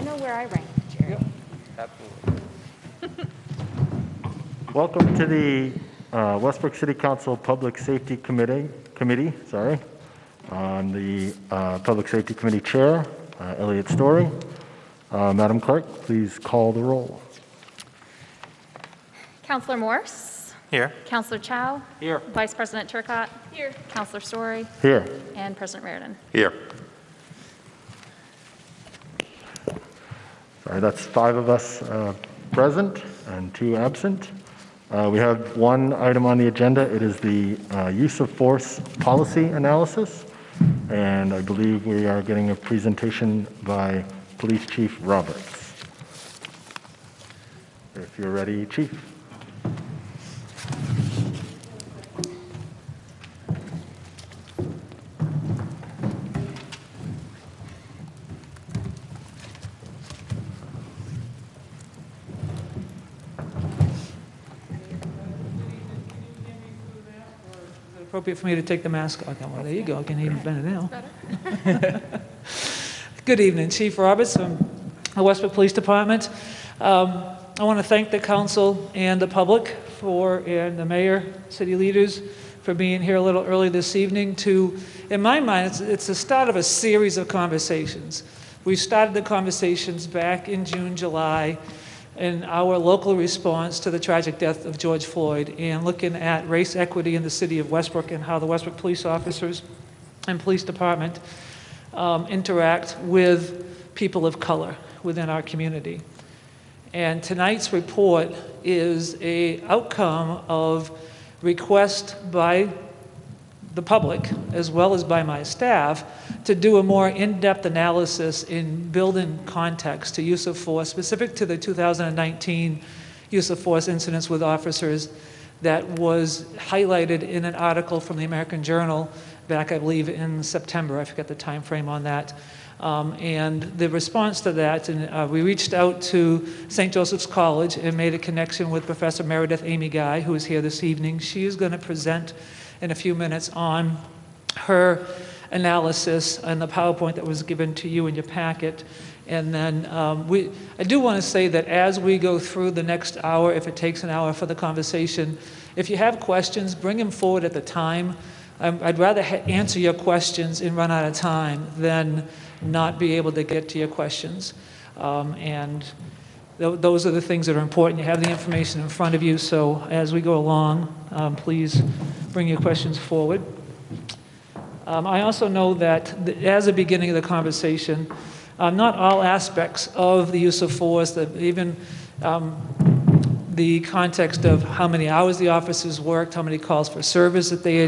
know where I rank, Jerry. Absolutely. Welcome to the Westbrook City Council Public Safety Committee. On the Public Safety Committee Chair, Elliot Story. Madam Clerk, please call the roll. Councillor Morse? Here. Councillor Chow? Here. Vice President Turcott? Here. Councillor Story? Here. And President Reardon. Here. Sorry, that's 5 of us present and 2 absent. We have one item on the agenda. It is the use of force policy analysis. And I believe we are getting a presentation by Police Chief Roberts. If you're ready, Chief. Appropriate for me to take the mask off. Well, there you go. I can even better now. Good evening, Chief Roberts from the Westbrook Police Department. I want to thank the council and the public and the mayor, city leaders for being here a little early this evening to, in my mind, it's the start of a series of conversations. We started the conversations back in June, July, in our local response to the tragic death of George Floyd and looking at race equity in the city of Westbrook and how the Westbrook police officers and police department interact with people of color within our community. And tonight's report is an outcome of request by the public, as well as by my staff, to do a more in-depth analysis in building context to use of force, specific to the 2019 use of force incidents with officers that was highlighted in an article from the American Journal back, I believe, in September. I forget the time frame on that. And the response to that, and we reached out to St. Joseph's College and made a connection with Professor Meredith Amy Guy, who is here this evening. She is going to present in a few minutes on her analysis and the PowerPoint that was given to you in your packet. And then I do want to say that as we go through the next hour, if it takes an hour for the conversation, if you have questions, bring them forward at the time. I'd rather answer your questions and run out of time than not be able to get to your questions. And those are the things that are important. You have the information in front of you, so as we go along, please bring your questions forward. I also know that as a beginning of the conversation, not all aspects of the use of force, that even the context of how many hours the officers worked, how many calls for service that they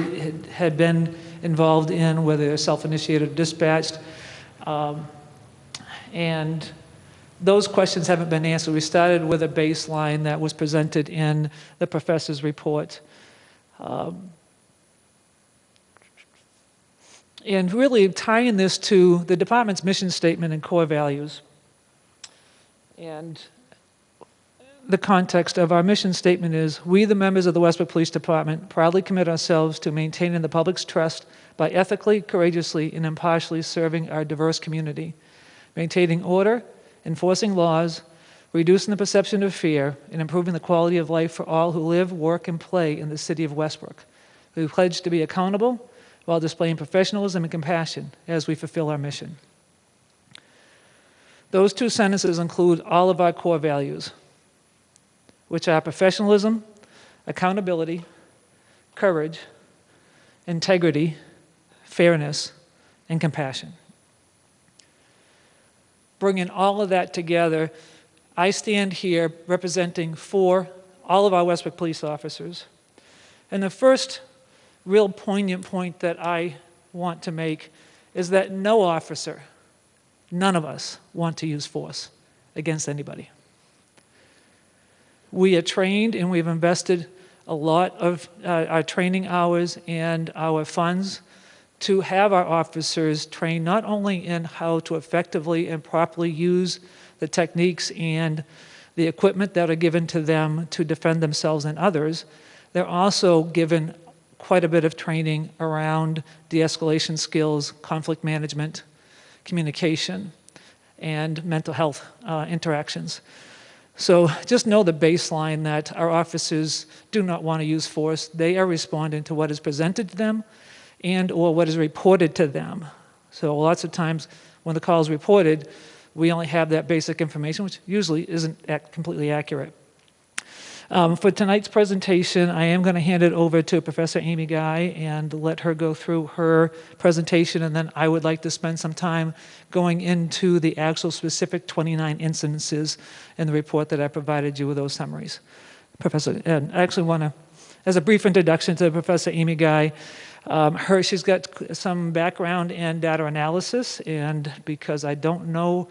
had been involved in, whether they're self-initiated or dispatched, and those questions haven't been answered. We started with a baseline that was presented in the professor's report. And really tying this to the department's mission statement and core values. And the context of our mission statement is, we, the members of the Westbrook Police Department, proudly commit ourselves to maintaining the public's trust by ethically, courageously, and impartially serving our diverse community, maintaining order, enforcing laws, reducing the perception of fear, and improving the quality of life for all who live, work, and play in the city of Westbrook. We pledge to be accountable while displaying professionalism and compassion as we fulfill our mission. Those 2 sentences include all of our core values, which are professionalism, accountability, courage, integrity, fairness, and compassion. Bringing all of that together, I stand here representing all of our Westbrook police officers. And the first real poignant point that I want to make is that no officer, none of us, want to use force against anybody. We are trained and we've invested a lot of our training hours and our funds to have our officers trained not only in how to effectively and properly use the techniques and the equipment that are given to them to defend themselves and others, they're also given quite a bit of training around de-escalation skills, conflict management, communication. and mental health interactions. So just know the baseline that our officers do not want to use force. They are responding to what is presented to them and or what is reported to them. So lots of times when the call is reported, we only have that basic information, which usually isn't completely accurate. For tonight's presentation, I am going to hand it over to Professor Amy Guy and let her go through her presentation, and then I would like to spend some time going into the actual specific 29 instances in the report that I provided you with those summaries. Professor, and I actually want to, as a brief introduction to Professor Amy Guy, she's got some background in data analysis, and because I don't know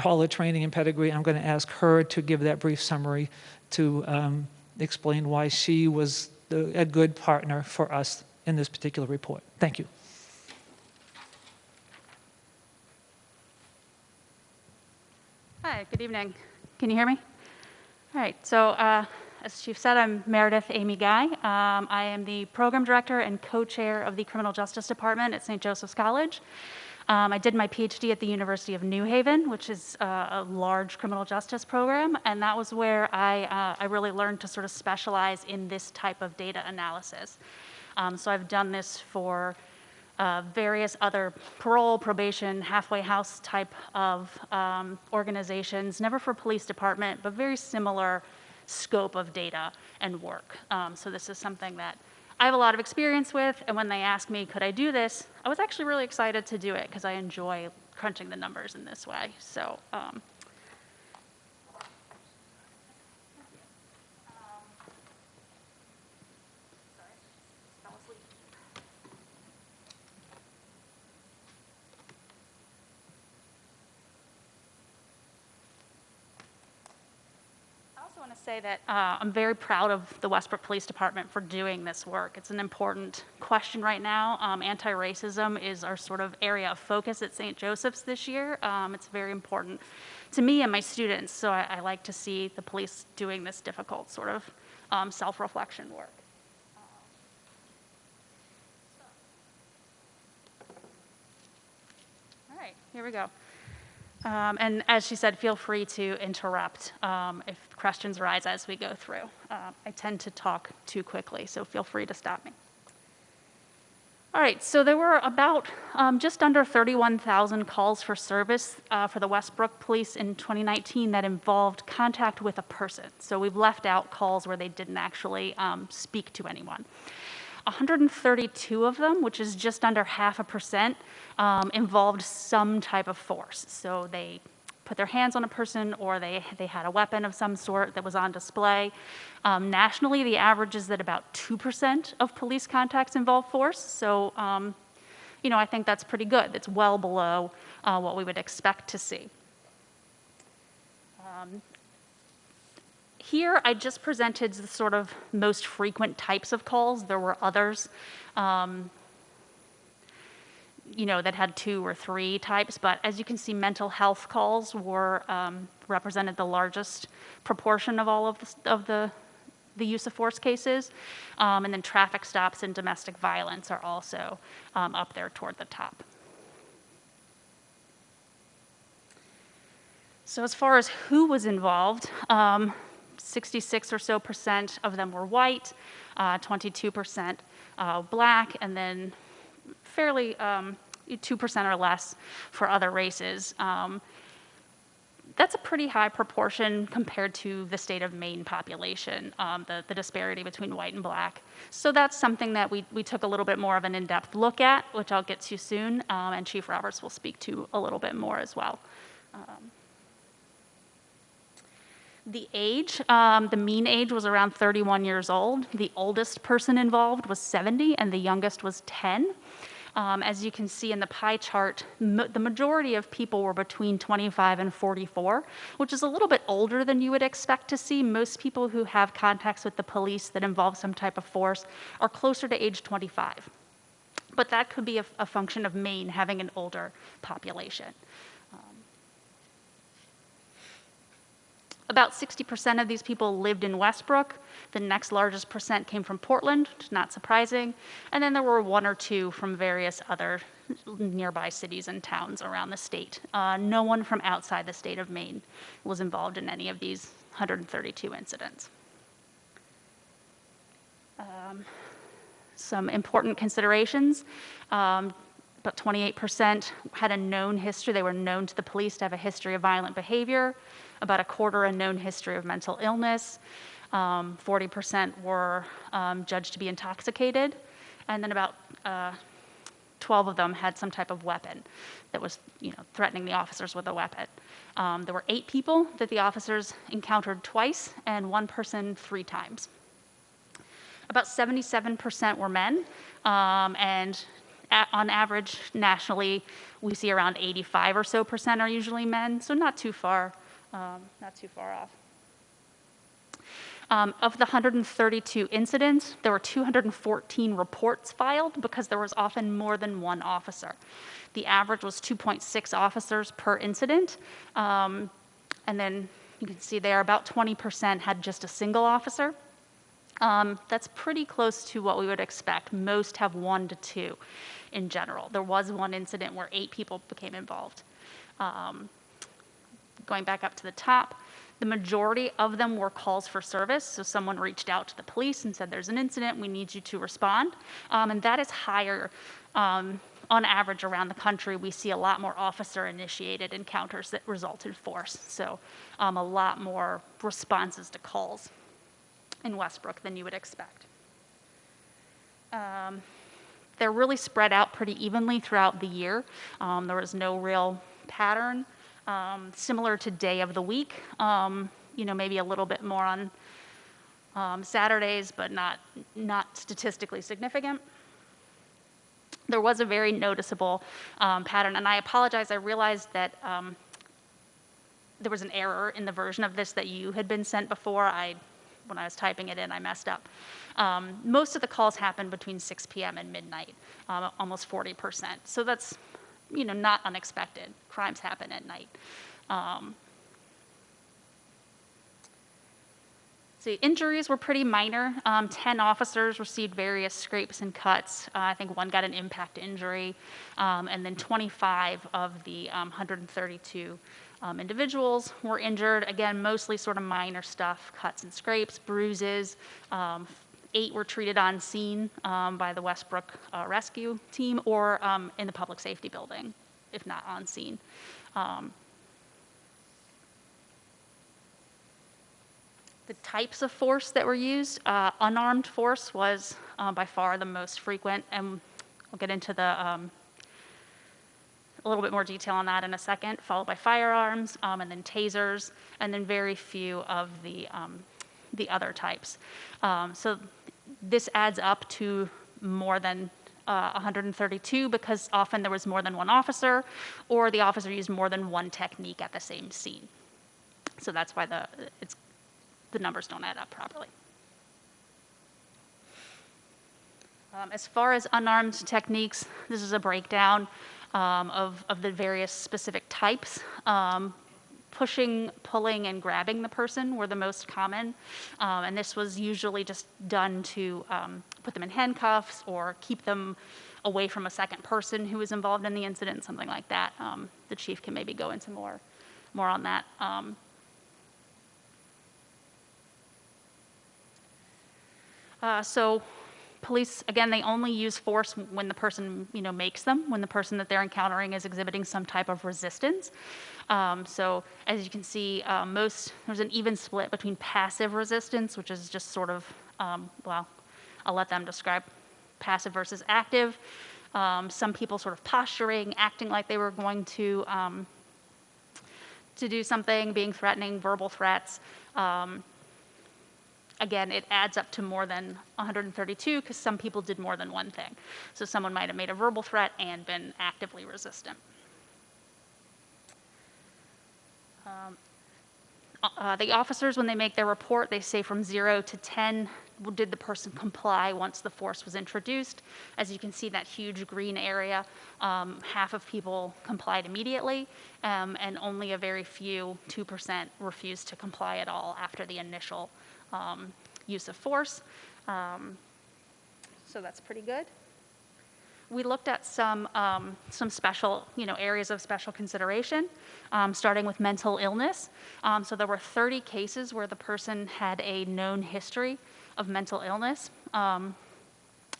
all the training and pedigree, I'm going to ask her to give that brief summary to explain why she was a good partner for us in this particular report. Thank you. Hi, good evening. Can you hear me? All right, so as Chief said, I'm Meredith Amy Guy. I am the Program Director and Co-Chair of the Criminal Justice Department at St. Joseph's College. I did my PhD at the University of New Haven, which is a large criminal justice program, and that was where I really learned to sort of specialize in this type of data analysis. So I've done this for various other parole, probation, halfway house type of organizations, never for police department, but very similar scope of data and work. So this is something that I have a lot of experience with, and when they asked me, could I do this, I was actually really excited to do it because I enjoy crunching the numbers in this way. So, I want to say that I'm very proud of the Westbrook Police Department for doing this work. It's an important question right now. Anti-racism is our sort of area of focus at St. Joseph's this year. It's very important to me and my students, so I like to see the police doing this difficult sort of self-reflection work. All right, here we go. And as she said, feel free to interrupt if questions arise as we go through. I tend to talk too quickly, so feel free to stop me. All right, so there were about just under 31,000 calls for service for the Westbrook Police in 2019 that involved contact with a person. So we've left out calls where they didn't actually speak to anyone. 132 of them, which is just under 0.5%, involved some type of force. So they put their hands on a person or they had a weapon of some sort that was on display. Nationally, the average is that about 2% of police contacts involve force. So, I think that's pretty good. It's well below what we would expect to see. Here, I just presented the sort of most frequent types of calls. There were others, that had 2 or 3 types. But as you can see, mental health calls were represented the largest proportion of all of the use of force cases. And then traffic stops and domestic violence are also up there toward the top. So as far as who was involved, 66 or so % of them were white, 22% black, and then fairly 2% or less for other races. That's a pretty high proportion compared to the state of Maine population, the disparity between white and black. So that's something that we took a little bit more of an in-depth look at, which I'll get to soon, and Chief Roberts will speak to a little bit more as well. The age, the mean age was around 31 years old. The oldest person involved was 70 and the youngest was 10. As you can see in the pie chart, the majority of people were between 25 and 44, which is a little bit older than you would expect to see. Most people who have contacts with the police that involve some type of force are closer to age 25. But that could be a function of Maine having an older population. About 60% of these people lived in Westbrook. The next largest percent came from Portland, which is not surprising. And then there were 1 or 2 from various other nearby cities and towns around the state. No one from outside the state of Maine was involved in any of these 132 incidents. Some important considerations. About 28% had a known history. They were known to the police to have a history of violent behavior. About a quarter a known history of mental illness. 40% were judged to be intoxicated. And then about 12 of them had some type of weapon that was, threatening the officers with a weapon. There were 8 people that the officers encountered twice and 1 person 3 times. About 77% were men, and on average, nationally, we see around 85 or so percent are usually men, so not too far off. Of the 132 incidents, there were 214 reports filed because there was often more than one officer. The average was 2.6 officers per incident, and then you can see there about 20% had just a single officer. That's pretty close to what we would expect. Most have 1 to 2 in general. There was one incident where 8 people became involved. Going back up to the top, the majority of them were calls for service. So someone reached out to the police and said, there's an incident, we need you to respond. And that is higher. On average around the country, we see a lot more officer-initiated encounters that result in force. So a lot more responses to calls in Westbrook than you would expect. They're really spread out pretty evenly throughout the year. There was no real pattern. Similar to day of the week, maybe a little bit more on Saturdays, but not statistically significant. There was a very noticeable pattern, and I apologize, I realized that there was an error in the version of this that you had been sent before. When I was typing it in, I messed up. Most of the calls happened between 6 p.m. and midnight, almost 40%. So that's, not unexpected. Crimes happen at night. Injuries were pretty minor. 10 officers received various scrapes and cuts. I think 1 got an impact injury. And then 25 of the 132 individuals were injured. Again, mostly sort of minor stuff, cuts and scrapes, bruises. 8 were treated on scene by the Westbrook rescue team or in the public safety building, if not on scene. The types of force that were used, unarmed force was by far the most frequent, and we'll get into a little bit more detail on that in a second, followed by firearms, and then tasers, and then very few of the other types. So this adds up to more than 132 because often there was more than one officer, or the officer used more than one technique at the same scene. So that's why the numbers don't add up properly. As far as unarmed techniques, this is a breakdown of the various specific types. Pushing, pulling, and grabbing the person were the most common. And this was usually just done to put them in handcuffs or keep them away from a second person who was involved in the incident, something like that. The chief can maybe go into more on that. So police, again, they only use force when the person, makes them, when the person that they're encountering is exhibiting some type of resistance. So as you can see, there's an even split between passive resistance, which is just sort of, I'll let them describe passive versus active. Some people sort of posturing, acting like they were going to do something, being threatening, verbal threats. Again, it adds up to more than 132 because some people did more than one thing. So someone might have made a verbal threat and been actively resistant. The officers, when they make their report, they say from 0 to 10, did the person comply once the force was introduced? As you can see, that huge green area, half of people complied immediately, and only a very few, 2%, refused to comply at all after the initial use of force. So that's pretty good. we looked at some special, areas of special consideration, starting with mental illness. So there were 30 cases where the person had a known history of mental illness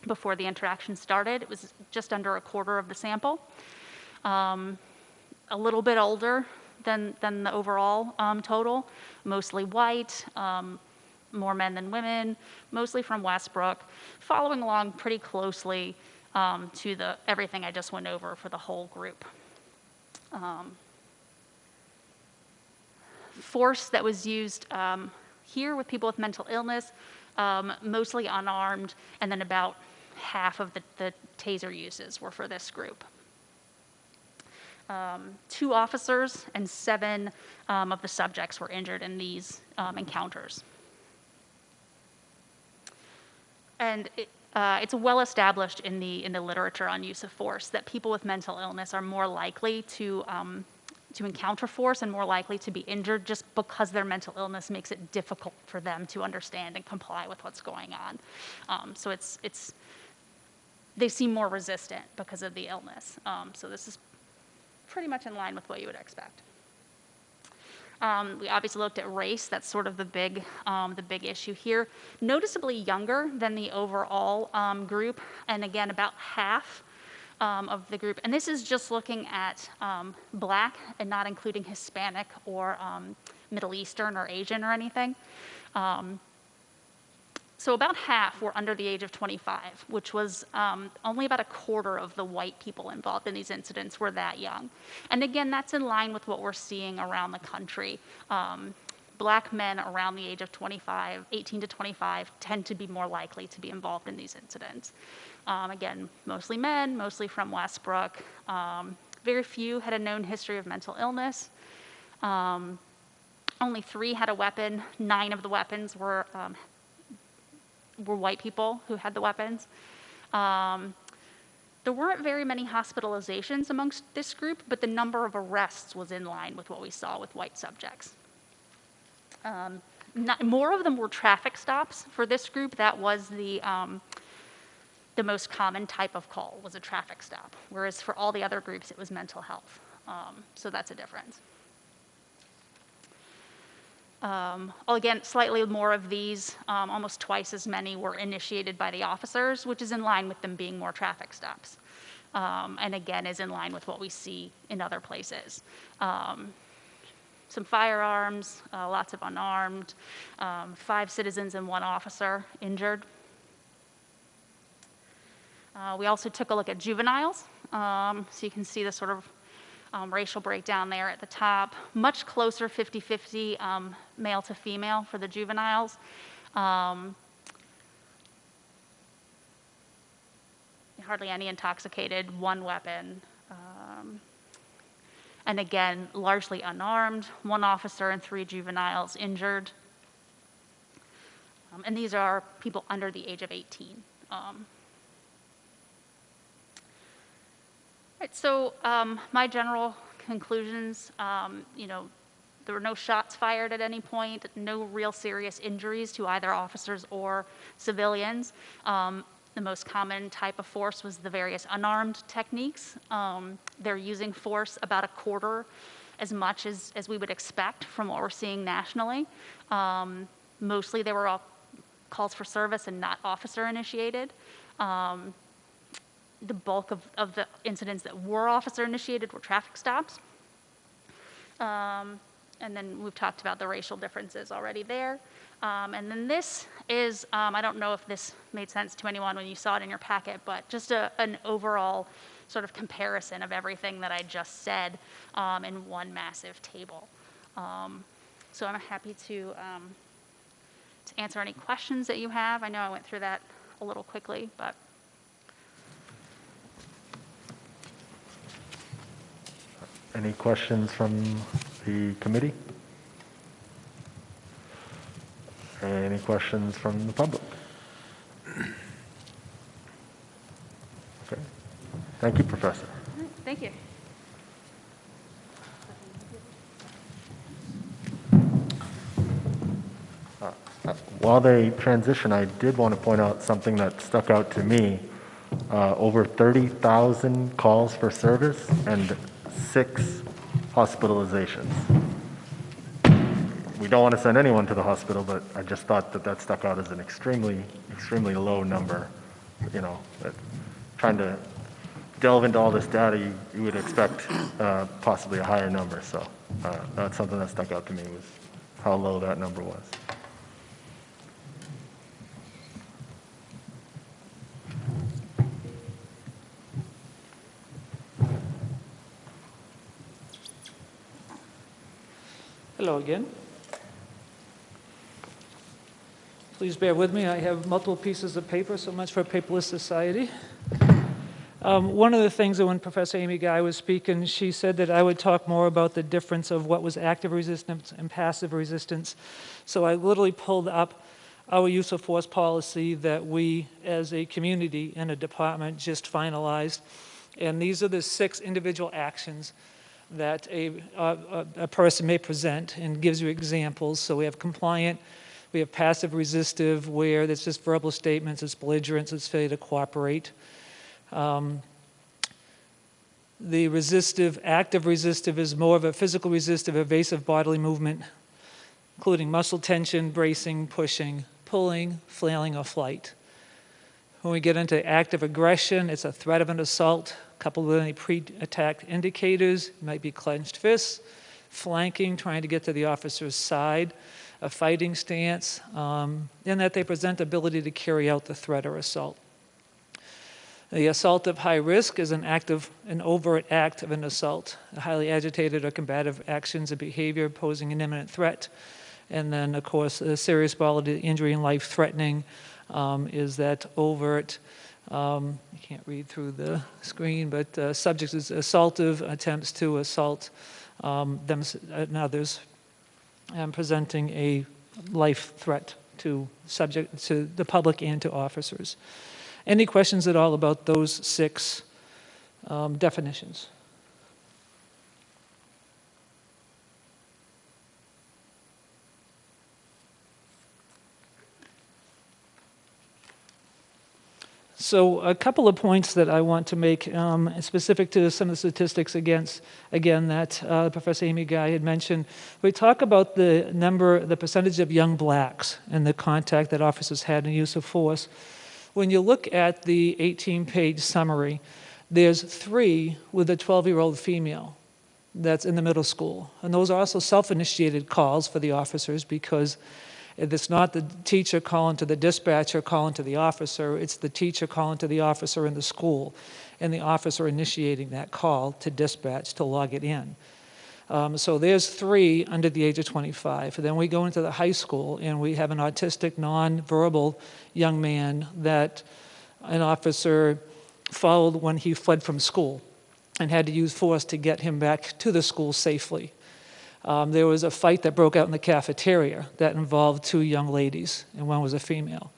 before the interaction started. It was just under a quarter of the sample. A little bit older than the overall total, mostly white, more men than women, mostly from Westbrook, following along pretty closely to everything I just went over for the whole group. Force that was used here with people with mental illness, mostly unarmed, and then about half of the taser uses were for this group. 2 officers and 7 of the subjects were injured in these encounters. And it's well established in the literature on use of force that people with mental illness are more likely to encounter force and more likely to be injured just because their mental illness makes it difficult for them to understand and comply with what's going on. So they seem more resistant because of the illness. So this is pretty much in line with what you would expect. We obviously looked at race. That's sort of the big issue here. Noticeably younger than the overall group, and again, about half of the group. And this is just looking at Black and not including Hispanic or Middle Eastern or Asian or anything. So about half were under the age of 25, which was only about a quarter of the white people involved in these incidents were that young. And again, that's in line with what we're seeing around the country. Black men around the age of 25, 18 to 25, tend to be more likely to be involved in these incidents. Again, mostly men, mostly from Westbrook. Very few had a known history of mental illness. Only 3 had a weapon. 9 of the weapons were white people who had the weapons. There weren't very many hospitalizations amongst this group, but the number of arrests was in line with what we saw with white subjects. More of them were traffic stops for this group. That was the most common type of call, was a traffic stop, whereas for all the other groups, it was mental health. So that's a difference. Again, slightly more of these, almost twice as many were initiated by the officers, which is in line with them being more traffic stops. And again, is in line with what we see in other places. Some firearms, lots of unarmed, 5 citizens and 1 officer injured. We also took a look at juveniles. So you can see the sort of racial breakdown there at the top. Much closer 50-50 male to female for the juveniles. Hardly any intoxicated, 1 weapon. And again, largely unarmed, 1 officer and 3 juveniles injured. And these are people under the age of 18. Right, so my general conclusions, there were no shots fired at any point, no real serious injuries to either officers or civilians. The most common type of force was the various unarmed techniques. They're using force about a quarter as much as we would expect from what we're seeing nationally. Mostly they were all calls for service and not officer initiated. The bulk of the incidents that were officer initiated were traffic stops. And then we've talked about the racial differences already there. And then this is, I don't know if this made sense to anyone when you saw it in your packet, but just an overall sort of comparison of everything that I just said in one massive table. So I'm happy to answer any questions that you have. I know I went through that a little quickly, but. Any questions from the committee? Any questions from the public? Okay. Thank you, Professor. Thank you. While they transition, I did want to point out something that stuck out to me over 30,000 calls for service, and 6 hospitalizations. We don't want to send anyone to the hospital, but I just thought that that stuck out as an extremely, extremely low number. You know, trying to delve into all this data, you would expect possibly a higher number. So that's something that stuck out to me, was how low that number was. Hello again. Please bear with me. I have multiple pieces of paper, so much for a paperless society. One of the things that when Professor Amy Guy was speaking, she said that I would talk more about the difference of what was active resistance and passive resistance. So I literally pulled up our use of force policy that we as a community and a department just finalized. And these are the 6 individual actions that a person may present, and gives you examples. So we have compliant, we have passive resistive, where there's just verbal statements, it's belligerence, it's failure to cooperate. The resistive, active resistive is more of a physical resistive, evasive bodily movement, including muscle tension, bracing, pushing, pulling, flailing, or flight. When we get into active aggression, it's a threat of an assault, coupled with any pre-attack indicators. It might be clenched fists, flanking, trying to get to the officer's side, a fighting stance, and that they present ability to carry out the threat or assault. The assault of high risk is an overt act of an assault, a highly agitated or combative actions or behavior posing an imminent threat. And then, of course, a serious bodily injury and life-threatening is that overt, you can't read through the screen, but subject is assaultive, attempts to assault them and others, and presenting a life threat to the public and to officers. Any questions at all about those 6 definitions? So a couple of points that I want to make specific to some of the statistics again that Professor Amy Guy had mentioned. We talk about the percentage of young blacks and the contact that officers had in use of force. When you look at the 18-page summary, there's 3 with a 12-year-old female that's in the middle school. And those are also self-initiated calls for the officers, because it's not the teacher calling to the dispatcher calling to the officer, it's the teacher calling to the officer in the school, and the officer initiating that call to dispatch to log it in. So there's 3 under the age of 25. And then we go into the high school, and we have an autistic, non-verbal young man that an officer followed when he fled from school and had to use force to get him back to the school safely. There was a fight that broke out in the cafeteria that involved 2 young ladies, and one was a female.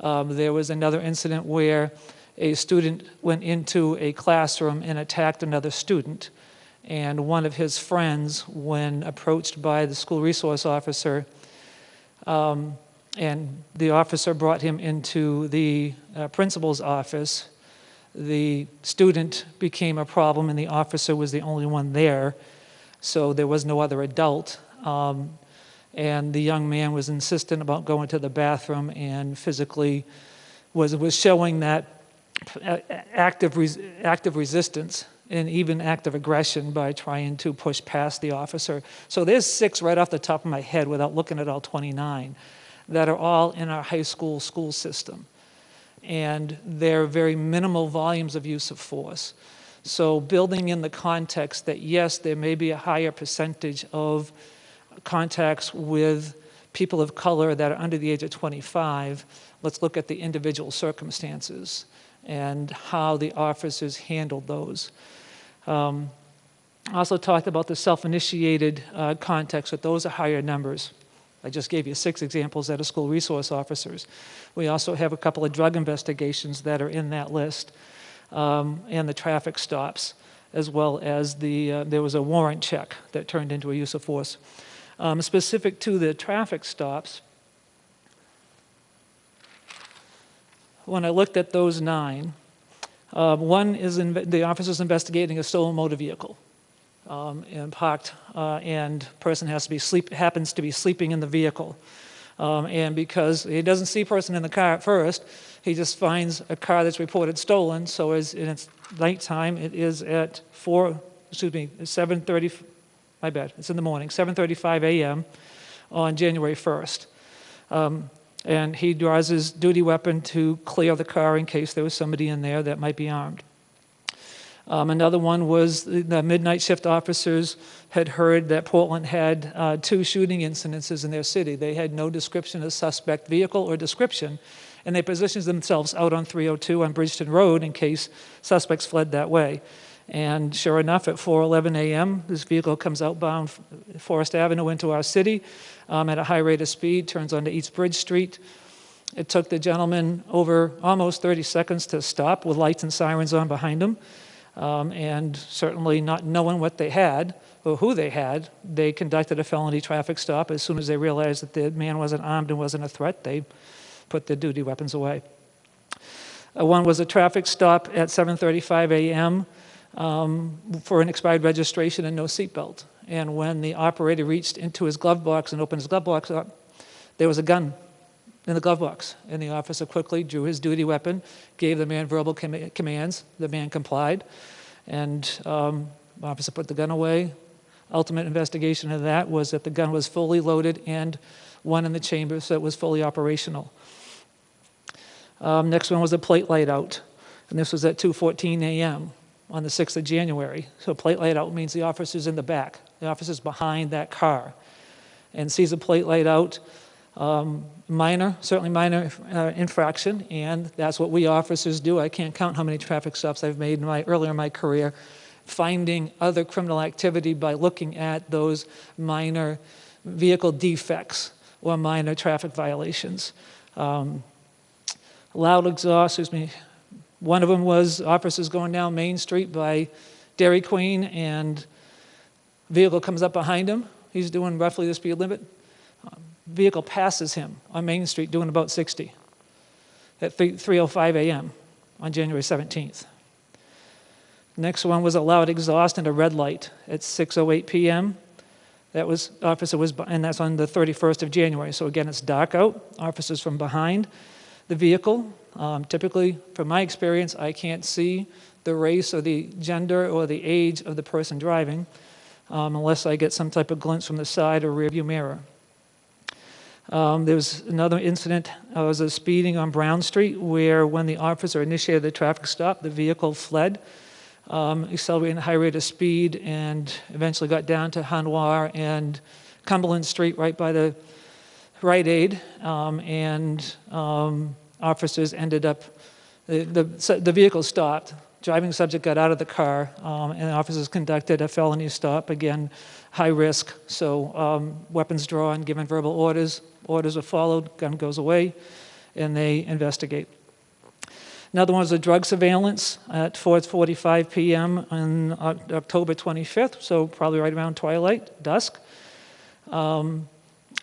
There was another incident where a student went into a classroom and attacked another student, and one of his friends, when approached by the school resource officer, and the officer brought him into the principal's office, the student became a problem, and the officer was the only one there. So there was no other adult, and the young man was insistent about going to the bathroom and physically was showing that active resistance and even active aggression by trying to push past the officer. So there's 6 right off the top of my head without looking at all 29 that are all in our high school system. And they're very minimal volumes of use of force. So building in the context that, yes, there may be a higher percentage of contacts with people of color that are under the age of 25, let's look at the individual circumstances and how the officers handled those. Also talked about the self-initiated contacts, but those are higher numbers. I just gave you 6 examples that are school resource officers. We also have a couple of drug investigations that are in that list, and the traffic stops, as well as there was a warrant check that turned into a use of force. Specific to the traffic stops, when I looked at those 9, One is the officer's investigating a stolen motor vehicle and parked, and person happens to be sleeping in the vehicle. And because he doesn't see a person in the car at first, he just finds a car that's reported stolen. So in its nighttime, it is at 7:30. My bad. It's in the morning, 7:35 a.m. on January 1st. And he draws his duty weapon to clear the car in case there was somebody in there that might be armed. Another one was the midnight shift officers had heard that Portland had 2 shooting incidences in their city. They had no description of suspect vehicle or description, and they positioned themselves out on 302 on Bridgeton Road in case suspects fled that way. And sure enough, at 4:11 a.m., this vehicle comes outbound Forest Avenue into our city at a high rate of speed, turns onto East Bridge Street. It took the gentleman over almost 30 seconds to stop with lights and sirens on behind him. And certainly not knowing what they had or who they had, they conducted a felony traffic stop. As soon as they realized that the man wasn't armed and wasn't a threat, they put their duty weapons away. One was a traffic stop at 7:35 a.m. For an expired registration and no seatbelt. And when the operator reached into his glove box and opened his glove box up, there was a gun in the glove box. And the officer quickly drew his duty weapon, gave the man verbal commands. The man complied. And the officer put the gun away. Ultimate investigation of that was that the gun was fully loaded and one in the chamber, so it was fully operational. Next one was a plate light out. And this was at 2:14 a.m. on the 6th of January. So plate light out means the officer's in the back. The officer's behind that car and sees a plate light out. Certainly minor infraction, and that's what we officers do. I can't count how many traffic stops I've made earlier in my career, finding other criminal activity by looking at those minor vehicle defects or minor traffic violations. Loud exhaust, one of them was officers going down Main Street by Dairy Queen, and vehicle comes up behind him. He's doing roughly the speed limit. Vehicle passes him on Main Street doing about 60 at 3:05 a.m. on January 17th. Next one was a loud exhaust and a red light at 6:08 p.m. And that's on the 31st of January. So again, it's dark out. Officers from behind the vehicle. Typically, from my experience, I can't see the race or the gender or the age of the person driving unless I get some type of glimpse from the side or rearview mirror. There was another incident. It was a speeding on Brown Street where when the officer initiated the traffic stop, the vehicle fled, accelerating at a high rate of speed, and eventually got down to Hanoir and Cumberland Street right by the Rite Aid, officers ended up, the vehicle stopped. Driving subject got out of the car, and officers conducted a felony stop. Again, high risk, so weapons drawn, given verbal orders. Orders are followed, gun goes away, and they investigate. Another one was a drug surveillance at 4:45 p.m. on October 25th, so probably right around twilight, dusk. And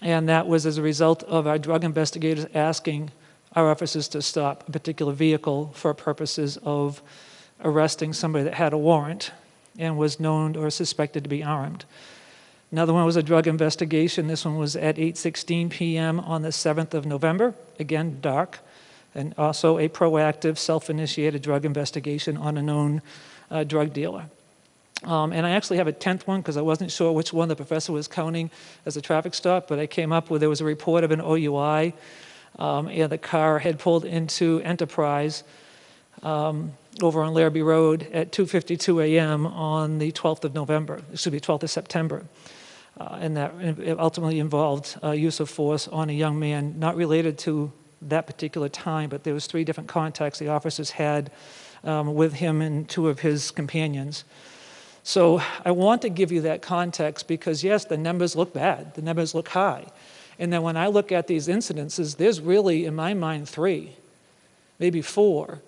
that was as a result of our drug investigators asking our officers to stop a particular vehicle for purposes of arresting somebody that had a warrant and was known or suspected to be armed. Another one was a drug investigation. This one was at 8:16 p.m. on the 7th of November, again, dark, and also a proactive, self-initiated drug investigation on a known drug dealer. And I actually have a 10th one because I wasn't sure which one the professor was counting as a traffic stop, but I came up with, there was a report of an OUI, and the car had pulled into Enterprise over on Larrabee Road at 2:52 a.m. on the 12th of September. And that ultimately involved use of force on a young man, not related to that particular time, but there was 3 different contacts the officers had with him and 2 of his companions. So I want to give you that context because, yes, the numbers look bad. The numbers look high. And then when I look at these incidences, there's really, in my mind, 3, maybe 4,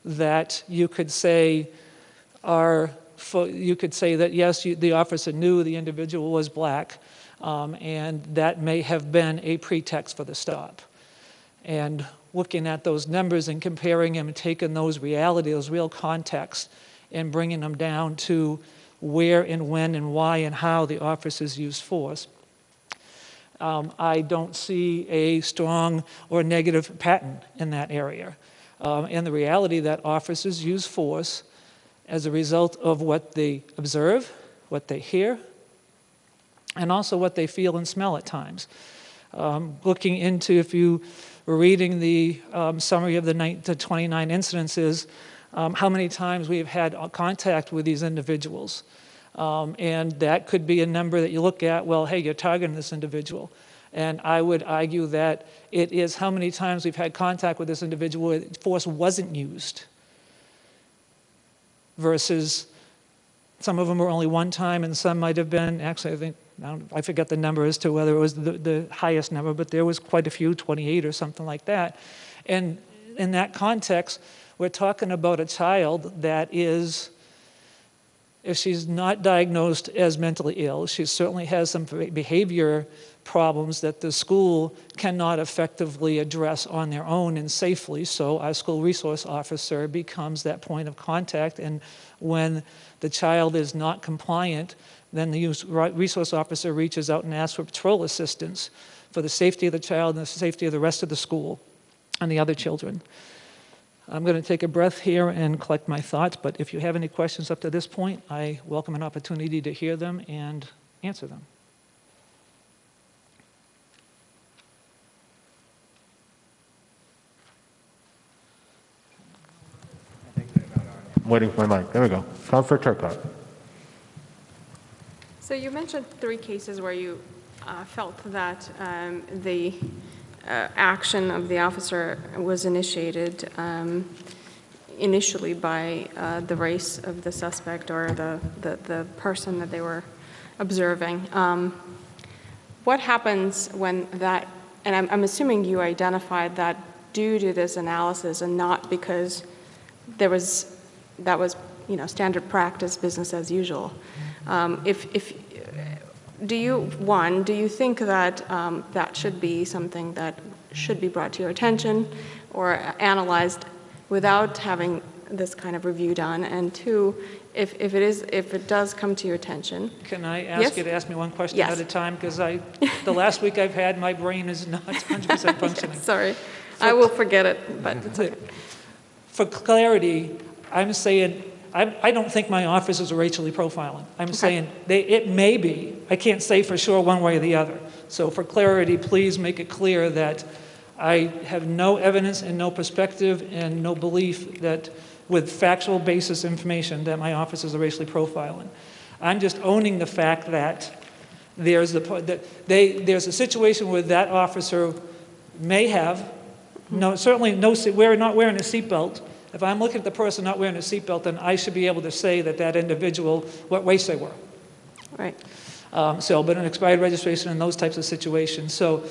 that you could say that, yes, the officer knew the individual was black, and that may have been a pretext for the stop. And looking at those numbers and comparing them and taking those reality, those real contexts, and bringing them down to where and when and why and how the officers use force. I don't see a strong or negative pattern in that area. And the reality that officers use force as a result of what they observe, what they hear, and also what they feel and smell at times. Looking into, if you were reading the summary of the 29 incidences, how many times we have had contact with these individuals. And that could be a number that you look at, well, hey, you're targeting this individual. And I would argue that it is how many times we've had contact with this individual where force wasn't used, versus some of them were only one time and some might have been, actually I forget the number as to whether it was the highest number, but there was quite a few, 28 or something like that. And in that context, we're talking about a child that is, if she's not diagnosed as mentally ill, she certainly has some behavior problems that the school cannot effectively address on their own and safely. So our school resource officer becomes that point of contact. And when the child is not compliant, then the resource officer reaches out and asks for patrol assistance for the safety of the child and the safety of the rest of the school and the other children. I'm going to take a breath here and collect my thoughts, but if you have any questions up to this point, I welcome an opportunity to hear them and answer them. I'm waiting for my mic. There we go. Councillor Turcotte. So you mentioned 3 cases where you felt that the action of the officer was initiated initially by the race of the suspect or the person that they were observing. What happens when that, and I'm assuming you identified that due to this analysis and not because that was standard practice, business as usual. Do you think that that should be something that should be brought to your attention or analyzed without having this kind of review done? And 2, if it does come to your attention. Can I ask you to ask me one question Yes. at a time? Because the last week I've had, my brain is not 100% functioning. Sorry, I will forget it, but it's okay. For clarity, I'm saying, I don't think my officers are racially profiling. I'm saying it may be. I can't say for sure one way or the other. So for clarity, please make it clear that I have no evidence and no perspective and no belief that with factual basis information that my officers are racially profiling. I'm just owning the fact that there's a situation where that officer may have, certainly we're not wearing a seatbelt. If I'm looking at the person not wearing a seatbelt, then I should be able to say that individual, what race they were. Right. But an expired registration in those types of situations. So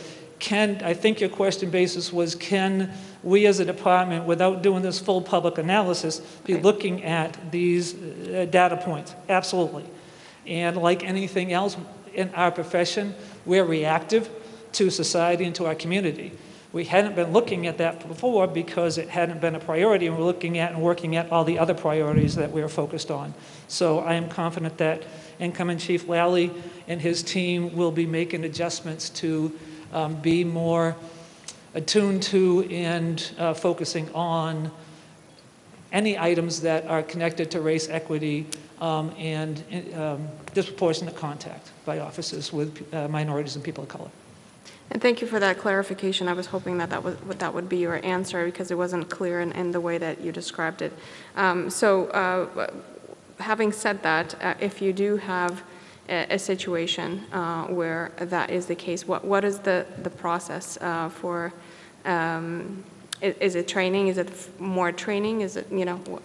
I think your question basis was, can we as a department, without doing this full public analysis, be looking at these data points? Absolutely. And like anything else in our profession, we're reactive to society and to our community. We hadn't been looking at that before because it hadn't been a priority, and we're looking at and working at all the other priorities that we're focused on. So I am confident that incoming Chief Lally and his team will be making adjustments to be more attuned to and focusing on any items that are connected to race equity and disproportionate contact by officers with minorities and people of color. And thank you for that clarification. I was hoping that that would be your answer because it wasn't clear in the way that you described it. Having said that, if you do have a situation where that is the case, what is the process for? Is it training? Is it more training? Is it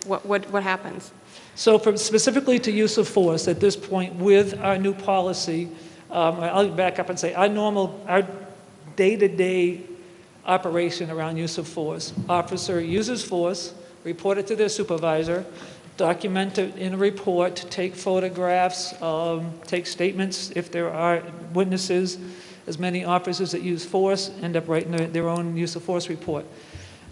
what happens? So specifically to use of force at this point with our new policy, I'll back up and say our day-to-day operation around use of force. Officer uses force, report it to their supervisor, document it in a report, take photographs, take statements if there are witnesses. As many officers that use force end up writing their own use of force report.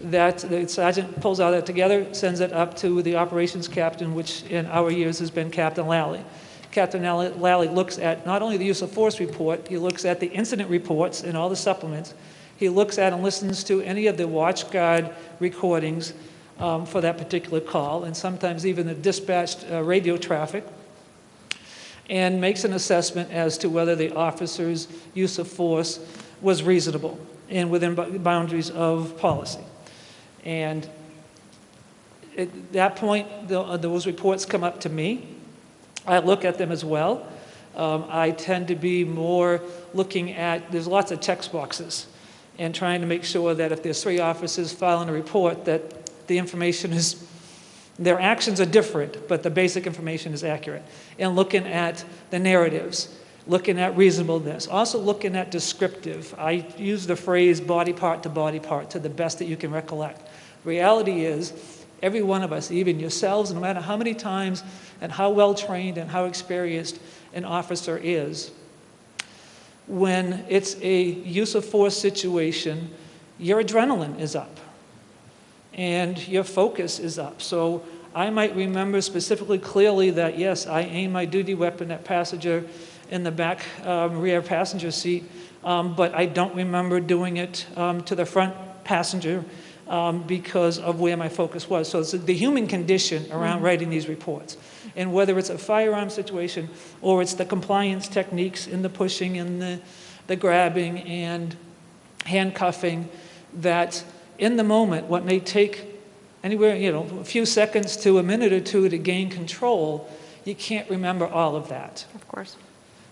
That the sergeant pulls all that together, sends it up to the operations captain, which in our years has been Captain Lally. Captain Lally looks at not only the use of force report, he looks at the incident reports and all the supplements. He looks at and listens to any of the watch guard recordings for that particular call, and sometimes even the dispatched radio traffic, and makes an assessment as to whether the officer's use of force was reasonable and within boundaries of policy. And at that point, those reports come up to me. I look at them as well. I tend to be more looking at, there's lots of text boxes, and trying to make sure that if there's 3 officers filing a report, that the information is, their actions are different, but the basic information is accurate. And looking at the narratives, looking at reasonableness, also looking at descriptive. I use the phrase body part to the best that you can recollect. Reality is, every one of us, even yourselves, no matter how many times and how well trained and how experienced an officer is, when it's a use of force situation, your adrenaline is up and your focus is up. So I might remember specifically clearly that, yes, I aimed my duty weapon at passenger in the back rear passenger seat, but I don't remember doing it to the front passenger because of where my focus was. So it's the human condition around writing these reports. And whether it's a firearm situation or it's the compliance techniques in the pushing and the grabbing and handcuffing, that in the moment, what may take anywhere, a few seconds to a minute or two to gain control, you can't remember all of that. Of course.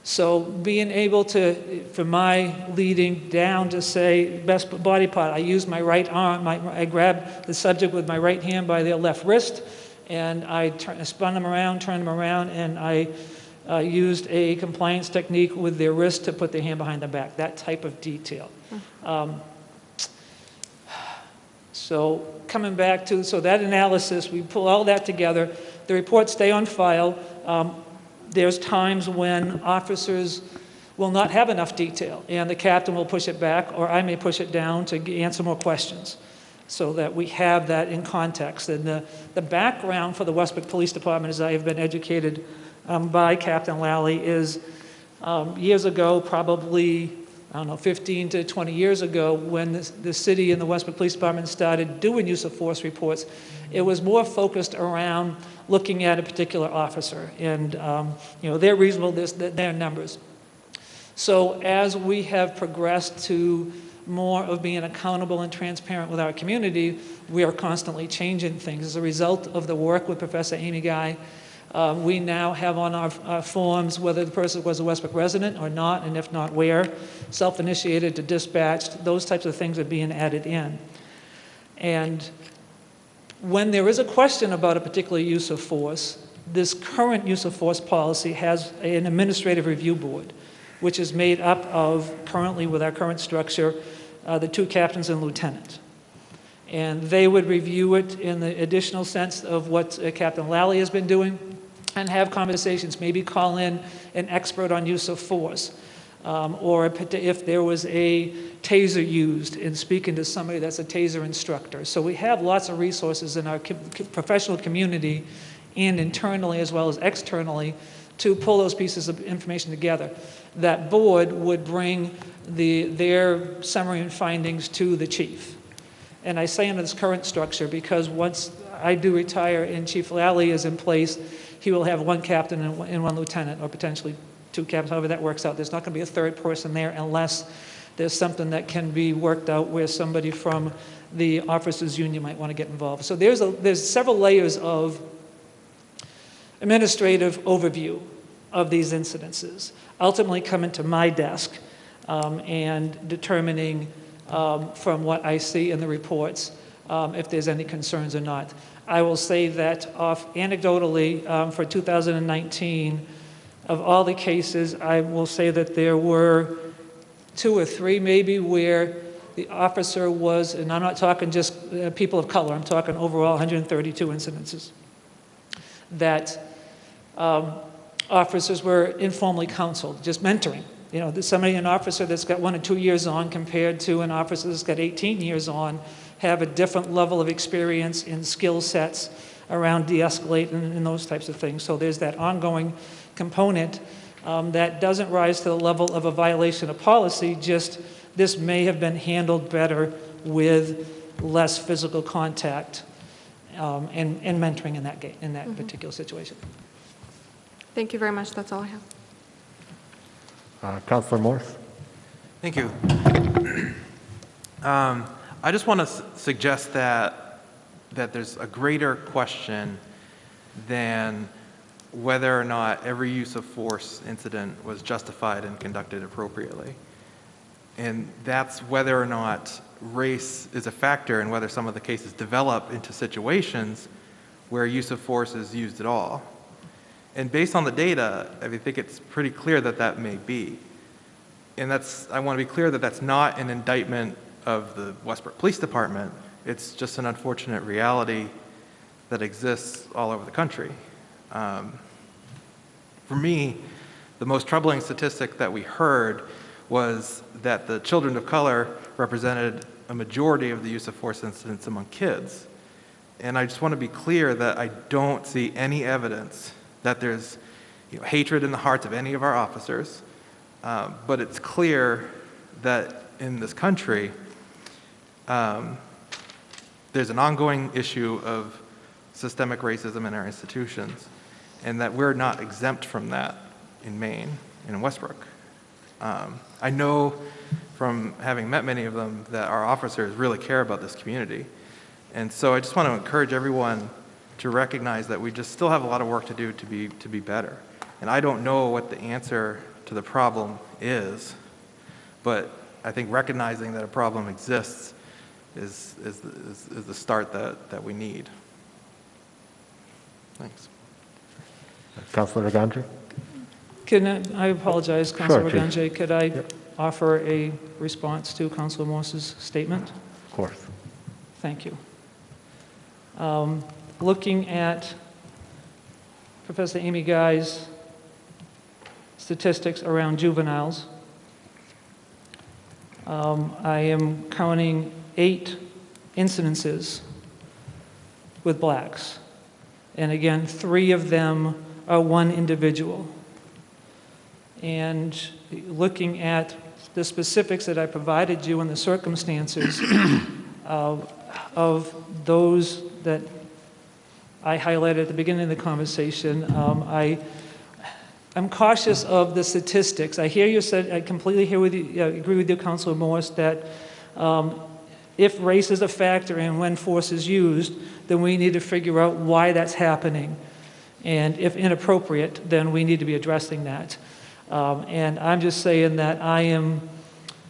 So being able to, for my leading down to say best body part, I use my right arm, I grab the subject with my right hand by their left wrist, and I spun them around, turned them around, and I used a compliance technique with their wrist to put their hand behind their back, that type of detail. So coming back to, so that analysis, we pull all that together, the reports stay on file. There's times when officers will not have enough detail, and the captain will push it back, or I may push it down to answer more questions, so that we have that in context. And the background for the Westbrook Police Department, as I have been educated by Captain Lally, is years ago, probably, 15 to 20 years ago, when the city and the Westbrook Police Department started doing use of force reports, it was more focused around looking at a particular officer and their reasonableness, their numbers. So as we have progressed to more of being accountable and transparent with our community, we are constantly changing things. As a result of the work with Professor Amy Guy, we now have on our forms whether the person was a Westbrook resident or not, and if not, where, self-initiated to dispatched, those types of things are being added in. And when there is a question about a particular use of force, this current use of force policy has an administrative review board, which is made up of, currently with our current structure, the 2 captains and lieutenant. And they would review it in the additional sense of what Captain Lally has been doing and have conversations, maybe call in an expert on use of force, or if there was a taser used, in speaking to somebody that's a taser instructor. So we have lots of resources in our professional community and internally as well as externally to pull those pieces of information together. That board would bring their summary and findings to the chief. And I say under this current structure because once I do retire and Chief Lally is in place, he will have 1 captain and 1 lieutenant, or potentially 2 captains, however that works out. There's not going to be a 3rd person there unless there's something that can be worked out where somebody from the officers' union might want to get involved. So there's several layers of administrative overview of these incidences, ultimately coming to my desk and determining from what I see in the reports if there's any concerns or not. I will say that anecdotally for 2019, of all the cases, I will say that there were 2 or 3 maybe where the officer was, and I'm not talking just people of color, I'm talking overall 132 incidences, that officers were informally counseled, just mentoring. There's an officer that's got 1 or 2 years on compared to an officer that's got 18 years on, have a different level of experience and skill sets around de-escalate and those types of things. So there's that ongoing component that doesn't rise to the level of a violation of policy, just this may have been handled better with less physical contact and mentoring in that particular situation. Thank you very much. That's all I have. Councilor Morse? Thank you. I just want to suggest that there's a greater question than whether or not every use of force incident was justified and conducted appropriately. And that's whether or not race is a factor in whether some of the cases develop into situations where use of force is used at all. And based on the data, I think it's pretty clear that that may be. And I want to be clear that that's not an indictment of the Westbrook Police Department. It's just an unfortunate reality that exists all over the country. For me, the most troubling statistic that we heard was that the children of color represented a majority of the use of force incidents among kids. And I just want to be clear that I don't see any evidence that there's hatred in the hearts of any of our officers, but it's clear that in this country, there's an ongoing issue of systemic racism in our institutions, and that we're not exempt from that in Maine and in Westbrook. I know from having met many of them that our officers really care about this community. And so I just want to encourage everyone to recognize that we just still have a lot of work to do to be better. And I don't know what the answer to the problem is, but I think recognizing that a problem exists is the start that we need. Thanks. Councilor Gandhi? I apologize, Councilor Chief. Gange. Could I offer a response to Councilor Morse's statement? Of course. Thank you. Looking at Professor Amy Guy's statistics around juveniles, I am counting 8 incidences with blacks. And again, 3 of them are one individual. And looking at the specifics that I provided you and the circumstances of those that I highlighted at the beginning of the conversation, I'm cautious of the statistics. I hear you said, I completely agree with you, Councilor Morse, that if race is a factor and when force is used, then we need to figure out why that's happening. And if inappropriate, then we need to be addressing that. And I'm just saying that I'm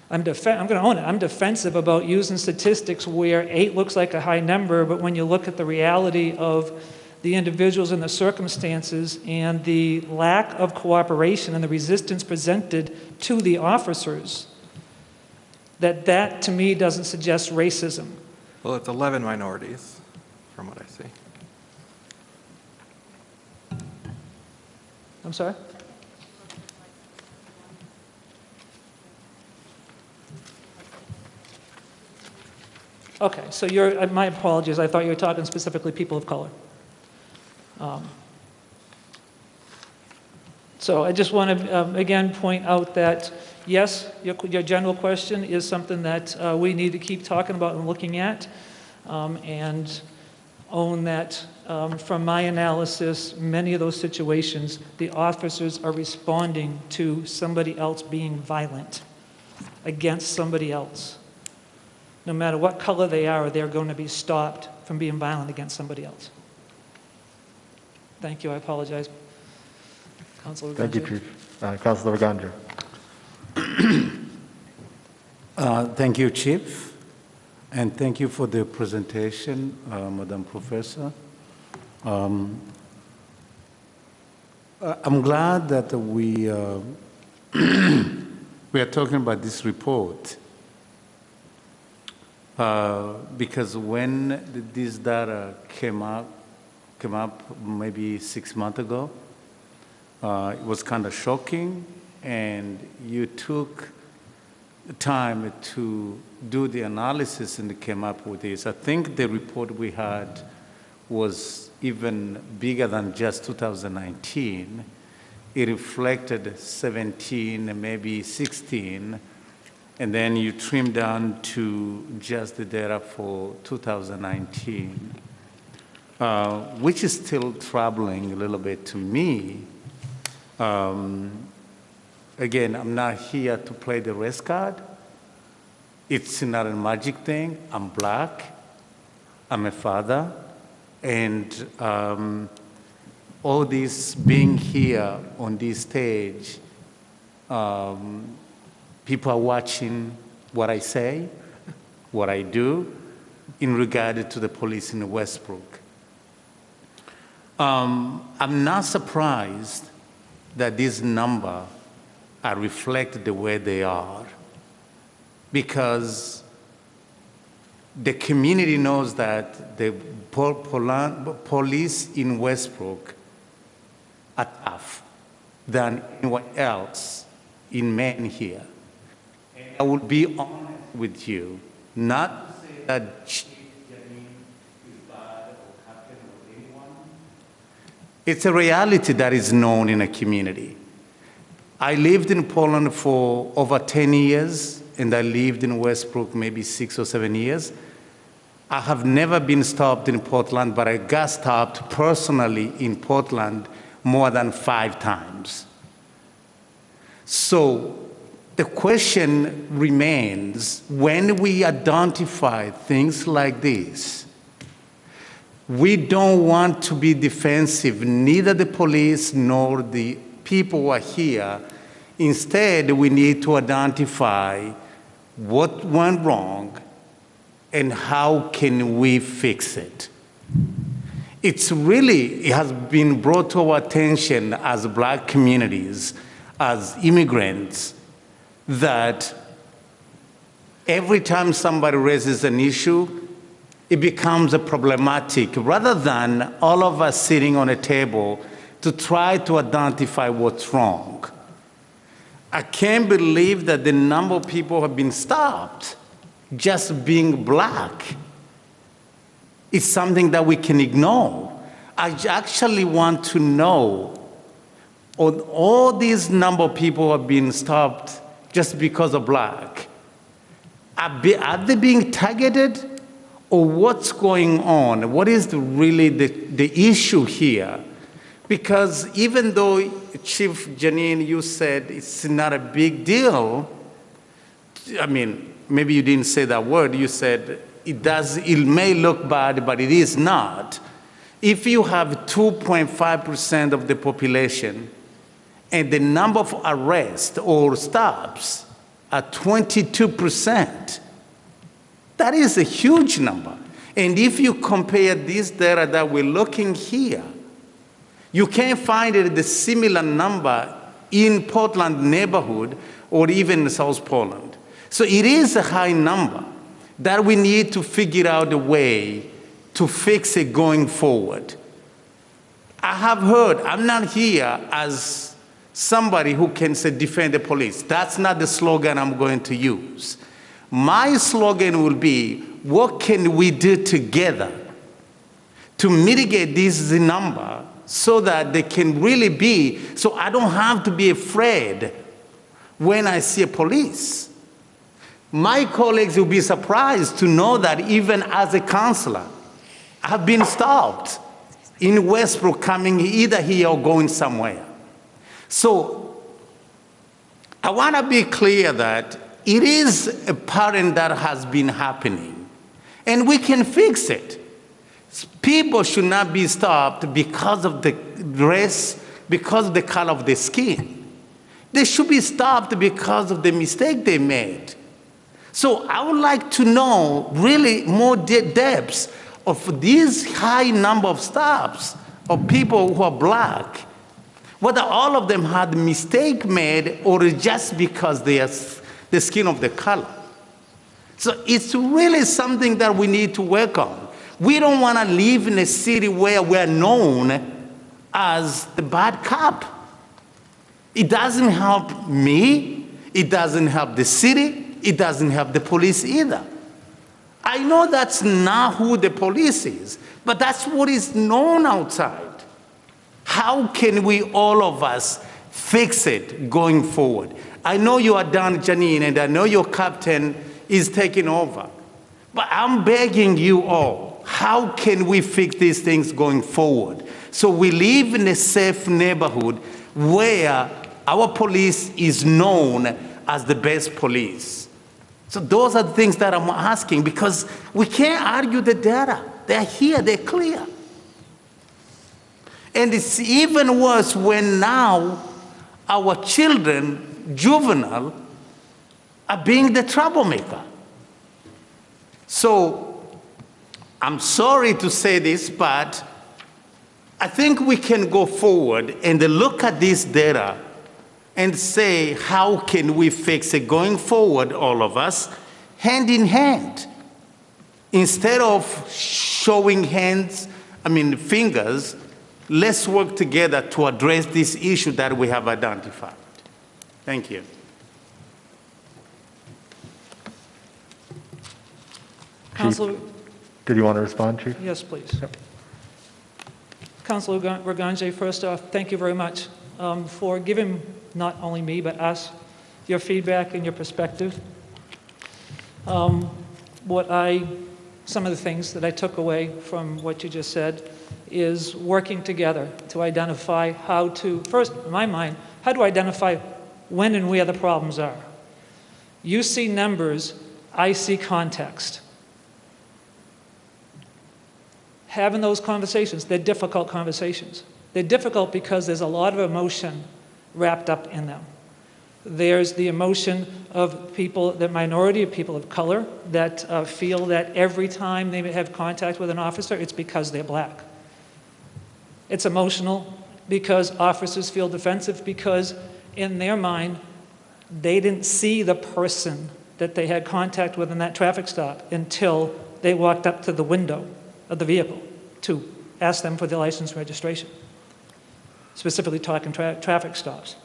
going to own it. I'm defensive about using statistics where 8 looks like a high number, but when you look at the reality of the individuals and the circumstances and the lack of cooperation and the resistance presented to the officers, that to me doesn't suggest racism. Well, it's 11 minorities, from what I see. I'm sorry? Okay, so my apologies, I thought you were talking specifically people of color. So I just want to, again, point out that, yes, your general question is something that we need to keep talking about and looking at, and own that from my analysis, many of those situations, the officers are responding to somebody else being violent against somebody else. No matter what color they are, they're going to be stopped from being violent against somebody else. Thank you. I apologize. Councilor Thank you, Ganji. Chief. Councilor Gandhi? Thank you, Chief, and thank you for the presentation, Madam Professor. I'm glad that we are talking about this report because when this data came up maybe 6 months ago, it was kind of shocking, and you took time to do the analysis and came up with this. I think the report we had was even bigger than just 2019. It reflected 17, maybe 16, and then you trim down to just the data for 2019, which is still troubling a little bit to me. Again, I'm not here to play the race card. It's not a magic thing. I'm Black. I'm a father. And all this being here on this stage, people are watching what I say, what I do in regard to the police in Westbrook. I'm not surprised that these numbers are reflected the way they are, because the community knows that the police in Westbrook are tough than anyone else in Maine here. And I will be honest with you, not to say that Chief Janine is bad or Captain or anyone. It's a reality that is known in a community. I lived in Poland for over 10 years, and I lived in Westbrook maybe 6 or 7 years. I have never been stopped in Portland, but I got stopped personally in Portland more than 5 times. So the question remains, when we identify things like this, we don't want to be defensive, neither the police nor the people who are here. Instead, we need to identify what went wrong and how can we fix it. It has been brought to our attention as Black communities, as immigrants, that every time somebody raises an issue, it becomes a problematic, rather than all of us sitting on a table to try to identify what's wrong. I can't believe that the number of people who have been stopped just being Black is something that we can ignore. I actually want to know, all these number of people who have been stopped just because of Black, are they being targeted, or what's going on? What is really the issue here? Because even though, Chief Janine, you said it's not a big deal, I mean, maybe you didn't say that word, you said it may look bad, but it is not. If you have 2.5% of the population and the number of arrests or stops are 22%, that is a huge number. And if you compare this data that we're looking here, you can't find the similar number in Portland neighborhood or even South Portland. So it is a high number that we need to figure out a way to fix it going forward. I have heard, I'm not here as somebody who can say defend the police. That's not the slogan I'm going to use. My slogan will be, what can we do together to mitigate this number so that they can really be, so I don't have to be afraid when I see a police. My colleagues will be surprised to know that even as a counselor, I've been stopped in Westbrook coming either here or going somewhere. So I want to be clear that it is a pattern that has been happening, and we can fix it. People should not be stopped because of the race, because of the color of their skin. They should be stopped because of the mistake they made. So I would like to know really more depths of this high number of stops of people who are Black, whether all of them had a mistake made or just because they are the skin of the color. So it's really something that we need to work on. We don't want to live in a city where we're known as the bad cop. It doesn't help me. It doesn't help the city. it doesn't have the police either. I know that's not who the police is, but that's what is known outside. How can we, all of us, fix it going forward? I know you are done, Janine, and I know your captain is taking over. But I'm begging you all, how can we fix these things going forward? So we live in a safe neighborhood where our police is known as the best police. So those are the things that I'm asking, because we can't argue the data. They're here, they're clear. And it's even worse when now our children, juvenile, are being the troublemaker. So I'm sorry to say this, but I think we can go forward and look at this data and say, how can we fix it going forward, all of us, hand in hand? Instead of showing fingers, let's work together to address this issue that we have identified. Thank you. Councilor, Did you want to respond, Chief? yes, please. Councilor Ragange, first off, thank you very much for giving not only me, but us, your feedback and your perspective. Some of the things that I took away from what you just said is working together to identify how to, first, in my mind, how to identify when and where the problems are. You see numbers, I see context. Having those conversations, they're difficult conversations. They're difficult because there's a lot of emotion wrapped up in them. There's the emotion of people, the minority of people of color that feel that every time they have contact with an officer, it's because they're black. It's emotional because officers feel defensive because in their mind, they didn't see the person that they had contact with in that traffic stop until they walked up to the window of the vehicle to ask them for their license and registration, specifically talking traffic stops.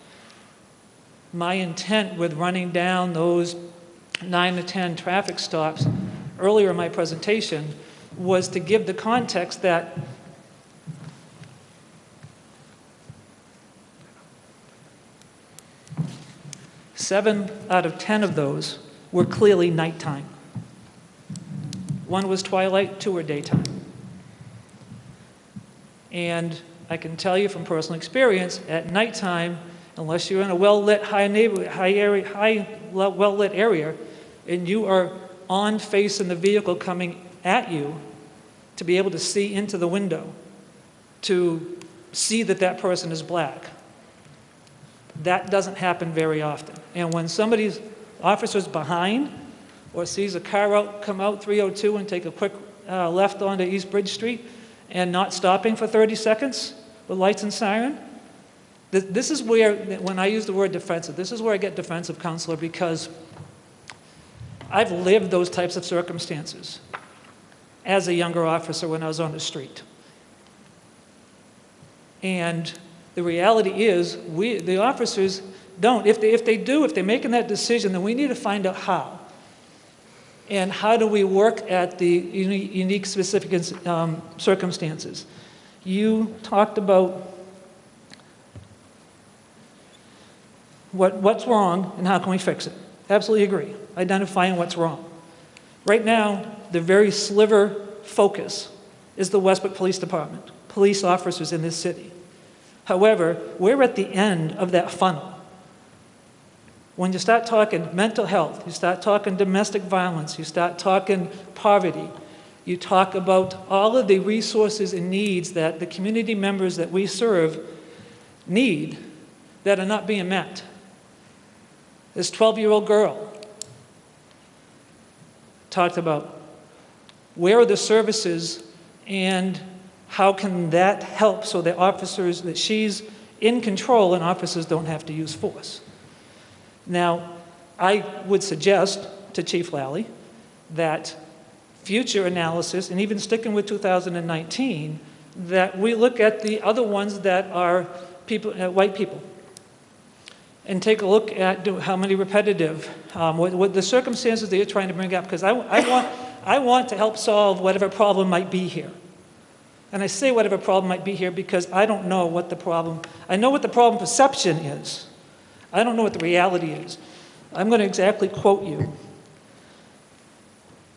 My intent with running down those 9 to 10 traffic stops earlier in my presentation was to give the context that seven out of 10 of those were clearly nighttime. 1 was twilight, 2 were daytime. And I can tell you from personal experience, at nighttime, unless you're in a well-lit, well-lit area, and you are on facing the vehicle coming at you, to be able to see into the window, to see that that person is black. That doesn't happen very often. And when somebody's officer's behind or sees a car come out 302 and take a quick left onto East Bridge Street and not stopping for 30 seconds with lights and siren, this is where, when I use the word defensive, this is where I get defensive, Counselor, because I've lived those types of circumstances as a younger officer when I was on the street. And the reality is, the officers don't. If they're making that decision, then we need to find out how. And how do we work at the unique specific circumstances? You talked about what's wrong and how can we fix it. Absolutely agree. Identifying what's wrong. Right now, the very sliver focus is the Westbrook Police Department, police officers in this city. However, we're at the end of that funnel. When you start talking mental health, you start talking domestic violence, you start talking poverty, you talk about all of the resources and needs that the community members that we serve need that are not being met. This 12-year-old girl talked about where are the services and how can that help so that officers, that she's in control and officers don't have to use force. Now, I would suggest to Chief Lally that future analysis, and even sticking with 2019, that we look at the other ones that are people, white people. and take a look at how many repetitive, what the circumstances that you're trying to bring up, because I want to help solve whatever problem might be here. And I say whatever problem might be here because I don't know what the problem, I know what the problem perception is. I don't know what the reality is. I'm going to exactly quote you.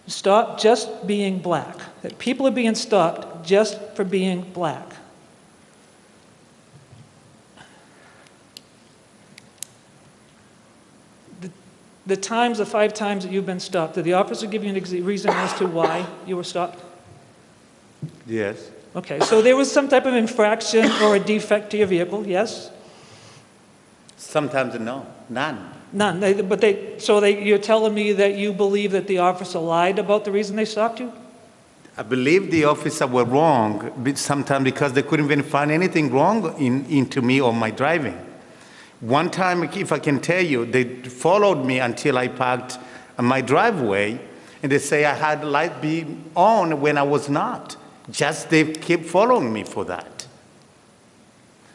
Stop just being black. That people are being stopped just for being black. The 5 times that you've been stopped, did the officer give you an reason as to why you were stopped? Yes. Okay, so there was some type of infraction or a defect to your vehicle, yes? Sometimes no, none. None. You're telling me that you believe that the officer lied about the reason they stopped you? I believe the officer were wrong sometimes because they couldn't even find anything wrong into me or my driving. One time, if I can tell you, they followed me until I parked on my driveway, and they say I had light be on when I was not. Just they keep following me for that.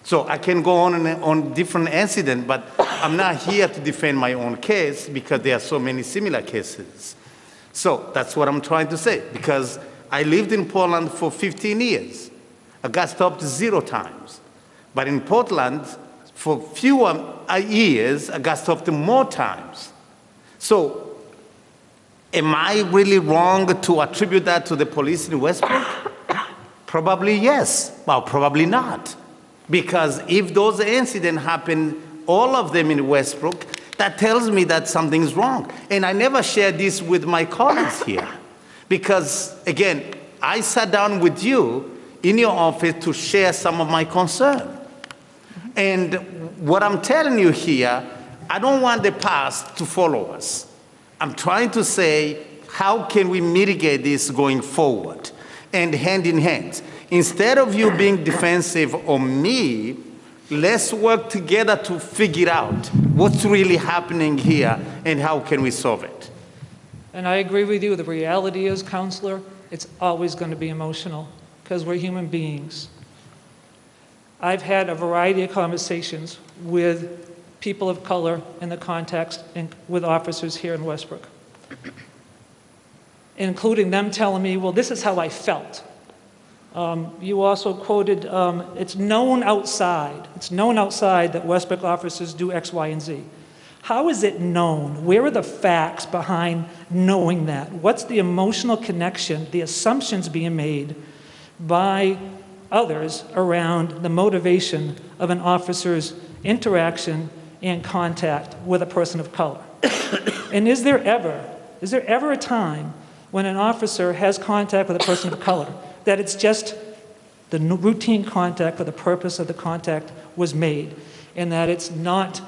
So I can go on different incidents, but I'm not here to defend my own case because there are so many similar cases. So that's what I'm trying to say, because I lived in Portland for 15 years. I got stopped 0 times. But in Portland, for fewer years, I got stopped more times. So am I really wrong to attribute that to the police in Westbrook? Probably yes, but probably not. Because if those incidents happen, all of them in Westbrook, that tells me that something's wrong. And I never share this with my colleagues here. Because, again, I sat down with you in your office to share some of my concern. And what I'm telling you here, I don't want the past to follow us. I'm trying to say, how can we mitigate this going forward? And hand in hand. Instead of you being defensive on me, let's work together to figure out what's really happening here and how can we solve it. And I agree with you. The reality is, Counselor, it's always going to be emotional because we're human beings. I've had a variety of conversations with people of color in the context and with officers here in Westbrook, including them telling me, well, this is how I felt. You also quoted, it's known outside that Westbrook officers do X, Y, and Z. How is it known? Where are the facts behind knowing that? What's the emotional connection, the assumptions being made by others around the motivation of an officer's interaction and contact with a person of color? And is there ever a time when an officer has contact with a person of color that it's just the routine contact for the purpose of the contact was made, and that it's not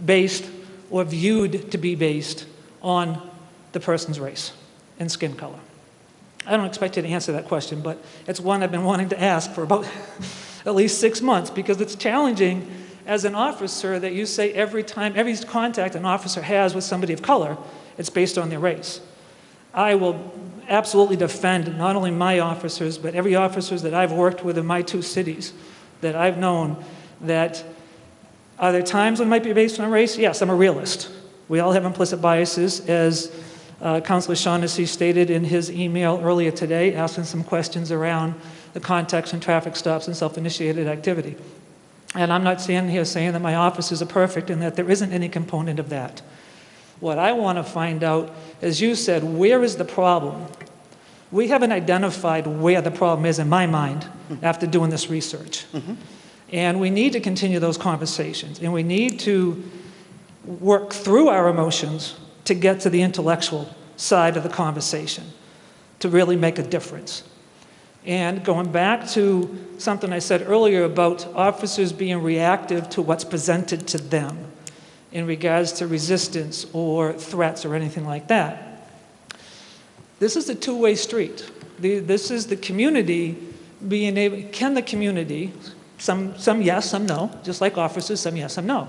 based or viewed to be based on the person's race and skin color? I don't expect you to answer that question, but it's one I've been wanting to ask for about at least 6 months, because it's challenging as an officer that you say every contact an officer has with somebody of color, it's based on their race. I will absolutely defend not only my officers, but every officers that I've worked with in my 2 cities that I've known that are there times when it might be based on race? Yes, I'm a realist. We all have implicit biases, as Councilor Shaughnessy stated in his email earlier today, asking some questions around the context and traffic stops and self-initiated activity. And I'm not standing here saying that my officers are perfect and that there isn't any component of that. What I want to find out, as you said, where is the problem? We haven't identified where the problem is in my mind after doing this research. Mm-hmm. And we need to continue those conversations, and we need to work through our emotions to get to the intellectual side of the conversation to really make a difference. And going back to something I said earlier about officers being reactive to what's presented to them in regards to resistance or threats or anything like that. This is a two-way street. This is the community being able, can the community, some yes, some no, just like officers, some yes, some no,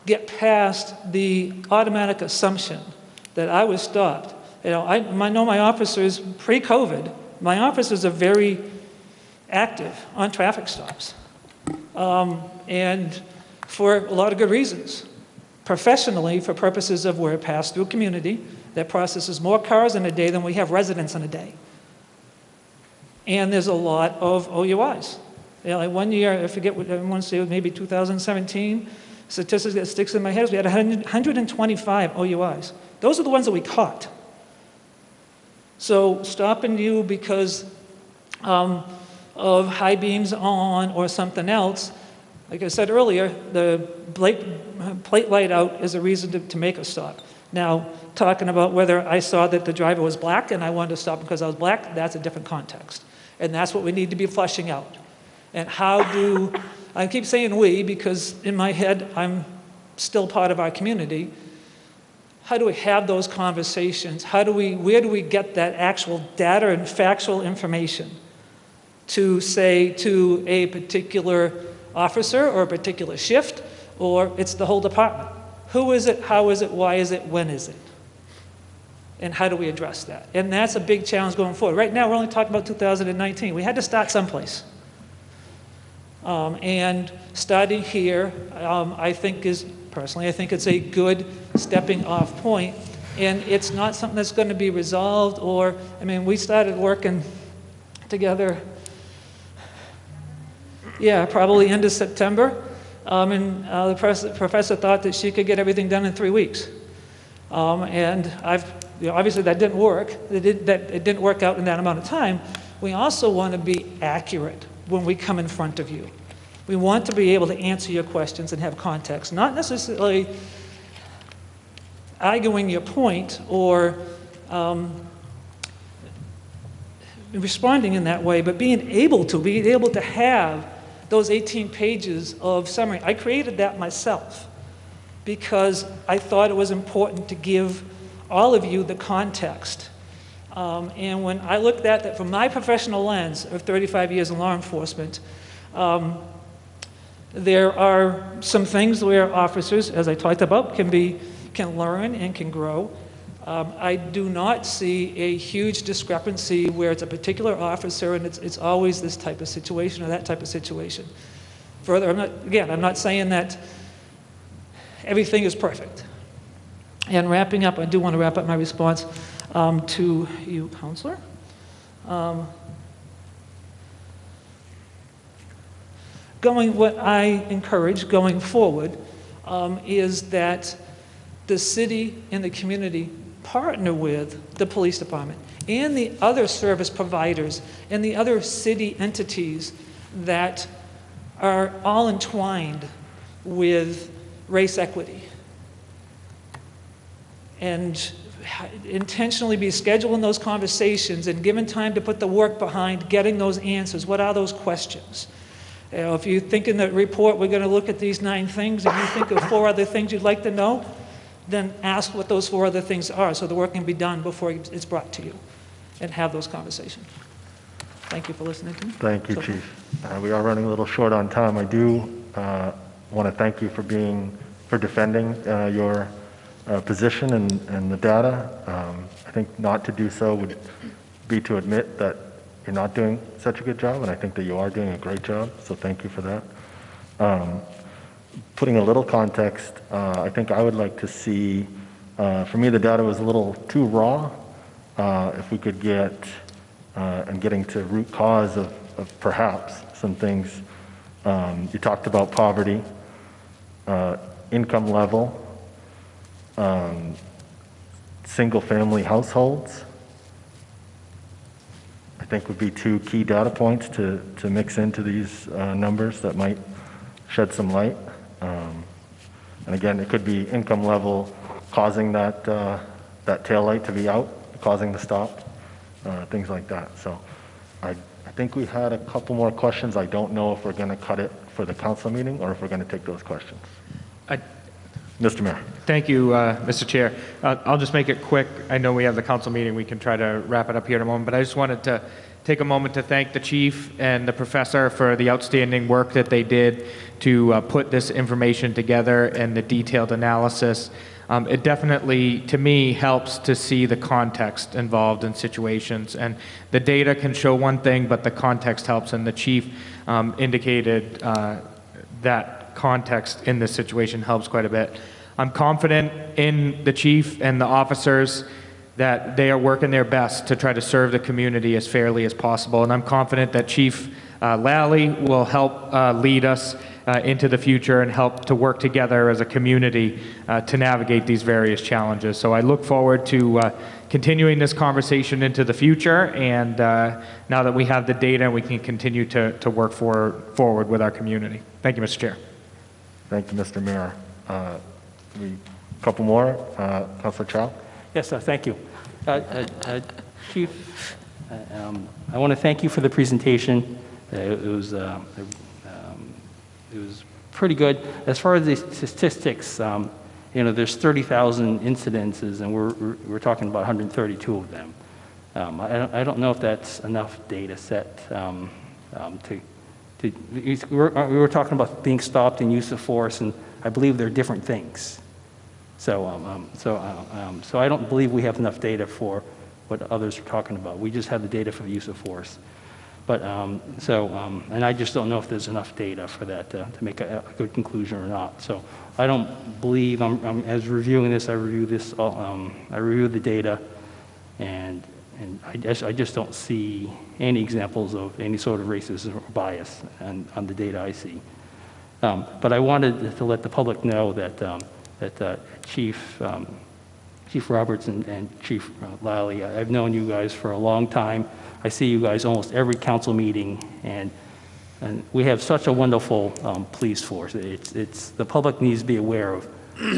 get past the automatic assumption that I was stopped. You know, I know my officers pre-COVID, my officers are very active on traffic stops. And for a lot of good reasons. Professionally, for purposes of we're a pass-through community that processes more cars in a day than we have residents in a day. And there's a lot of OUIs. You know, like one year, I forget what everyone said, maybe 2017, statistics that sticks in my head is we had 125 OUIs. Those are the ones that we caught. So stopping you because of high beams on or something else, like I said earlier, the plate light out is a reason to make a stop. Now, talking about whether I saw that the driver was black and I wanted to stop because I was black, that's a different context. And that's what we need to be fleshing out. And how do, I keep saying we because in my head I'm still part of our community. How do we have those conversations? Where do we get that actual data and factual information to say to a particular officer or a particular shift, or it's the whole department? Who is it, how is it, why is it, when is it? And how do we address that? And that's a big challenge going forward. Right now, we're only talking about 2019. We had to start someplace. And starting here, I think it's a good stepping off point. And it's not something that's going to be resolved we started working together, probably end of September. The professor thought that she could get everything done in 3 weeks. And obviously that didn't work. It didn't work out in that amount of time. We also want to be accurate when we come in front of you. We want to be able to answer your questions and have context, not necessarily arguing your point or responding in that way, but being able to have those 18 pages of summary. I created that myself because I thought it was important to give all of you the context. And when I looked at that from my professional lens of 35 years in law enforcement, there are some things where officers, as I talked about, can learn and can grow. I do not see a huge discrepancy where it's a particular officer and it's always this type of situation or that type of situation. Further, I'm not saying that everything is perfect. And wrapping up, I do want to wrap up my response to you, Counselor. What I encourage going forward is that the city and the community partner with the police department and the other service providers and the other city entities that are all entwined with race equity. And intentionally be scheduling those conversations and given time to put the work behind getting those answers. What are those questions? If you think in the report we're going to look at these 9 things and you think of 4 other things you'd like to know, then ask what those 4 other things are so the work can be done before it's brought to you and have those conversations. Thank you for listening to me. Thank you, Chief. We are running a little short on time. I do want to thank you for defending your position and the data. I think not to do so would be to admit that you're not doing such a good job, and I think that you are doing a great job, so thank you for that. Putting a little context, I think I would like to see, for me the data was a little too raw. If we could get, and getting to root cause of perhaps some things. You talked about poverty, income level, single-family households, I think would be 2 key data points to mix into these numbers that might shed some light. And again, it could be income level causing that tail light to be out, causing the stop, things like that. So I think we had a couple more questions. I don't know if we're going to cut it for the council meeting or if we're going to take those questions. Mr. Mayor. Thank you, Mr. Chair. I'll just make it quick. I know we have the council meeting. We can try to wrap it up here in a moment, but I just wanted to take a moment to thank the chief and the professor for the outstanding work that they did to put this information together and the detailed analysis. It definitely, to me, helps to see the context involved in situations. And the data can show one thing, but the context helps. And the chief indicated that context in this situation helps quite a bit. I'm confident in the chief and the officers that they are working their best to try to serve the community as fairly as possible. And I'm confident that Chief Lally will help lead us into the future and help to work together as a community to navigate these various challenges. So I look forward to continuing this conversation into the future, and now that we have the data, we can continue to work forward with our community. Thank you, Mr. Chair. Thank you, Mr. Mayor. A couple more. Councilor Chow? Yes, thank you. Chief, I want to thank you for the presentation. It was pretty good. As far as the statistics, there's 30,000 incidences, and we're talking about 132 of them. I don't know if that's enough data set we were talking about being stopped and use of force, and I believe they're different things. So I don't believe we have enough data for what others are talking about. We just have the data for the use of force. But and I just don't know if there's enough data for that to make a good conclusion or not. So I don't believe as reviewing this, I reviewed the data, and I just don't see any examples of any sort of racism or bias on the data I see. But I wanted to let the public know that Chief Roberts and Chief Lally, I've known you guys for a long time. I see you guys almost every council meeting, and we have such a wonderful police force. It's the public needs to be aware of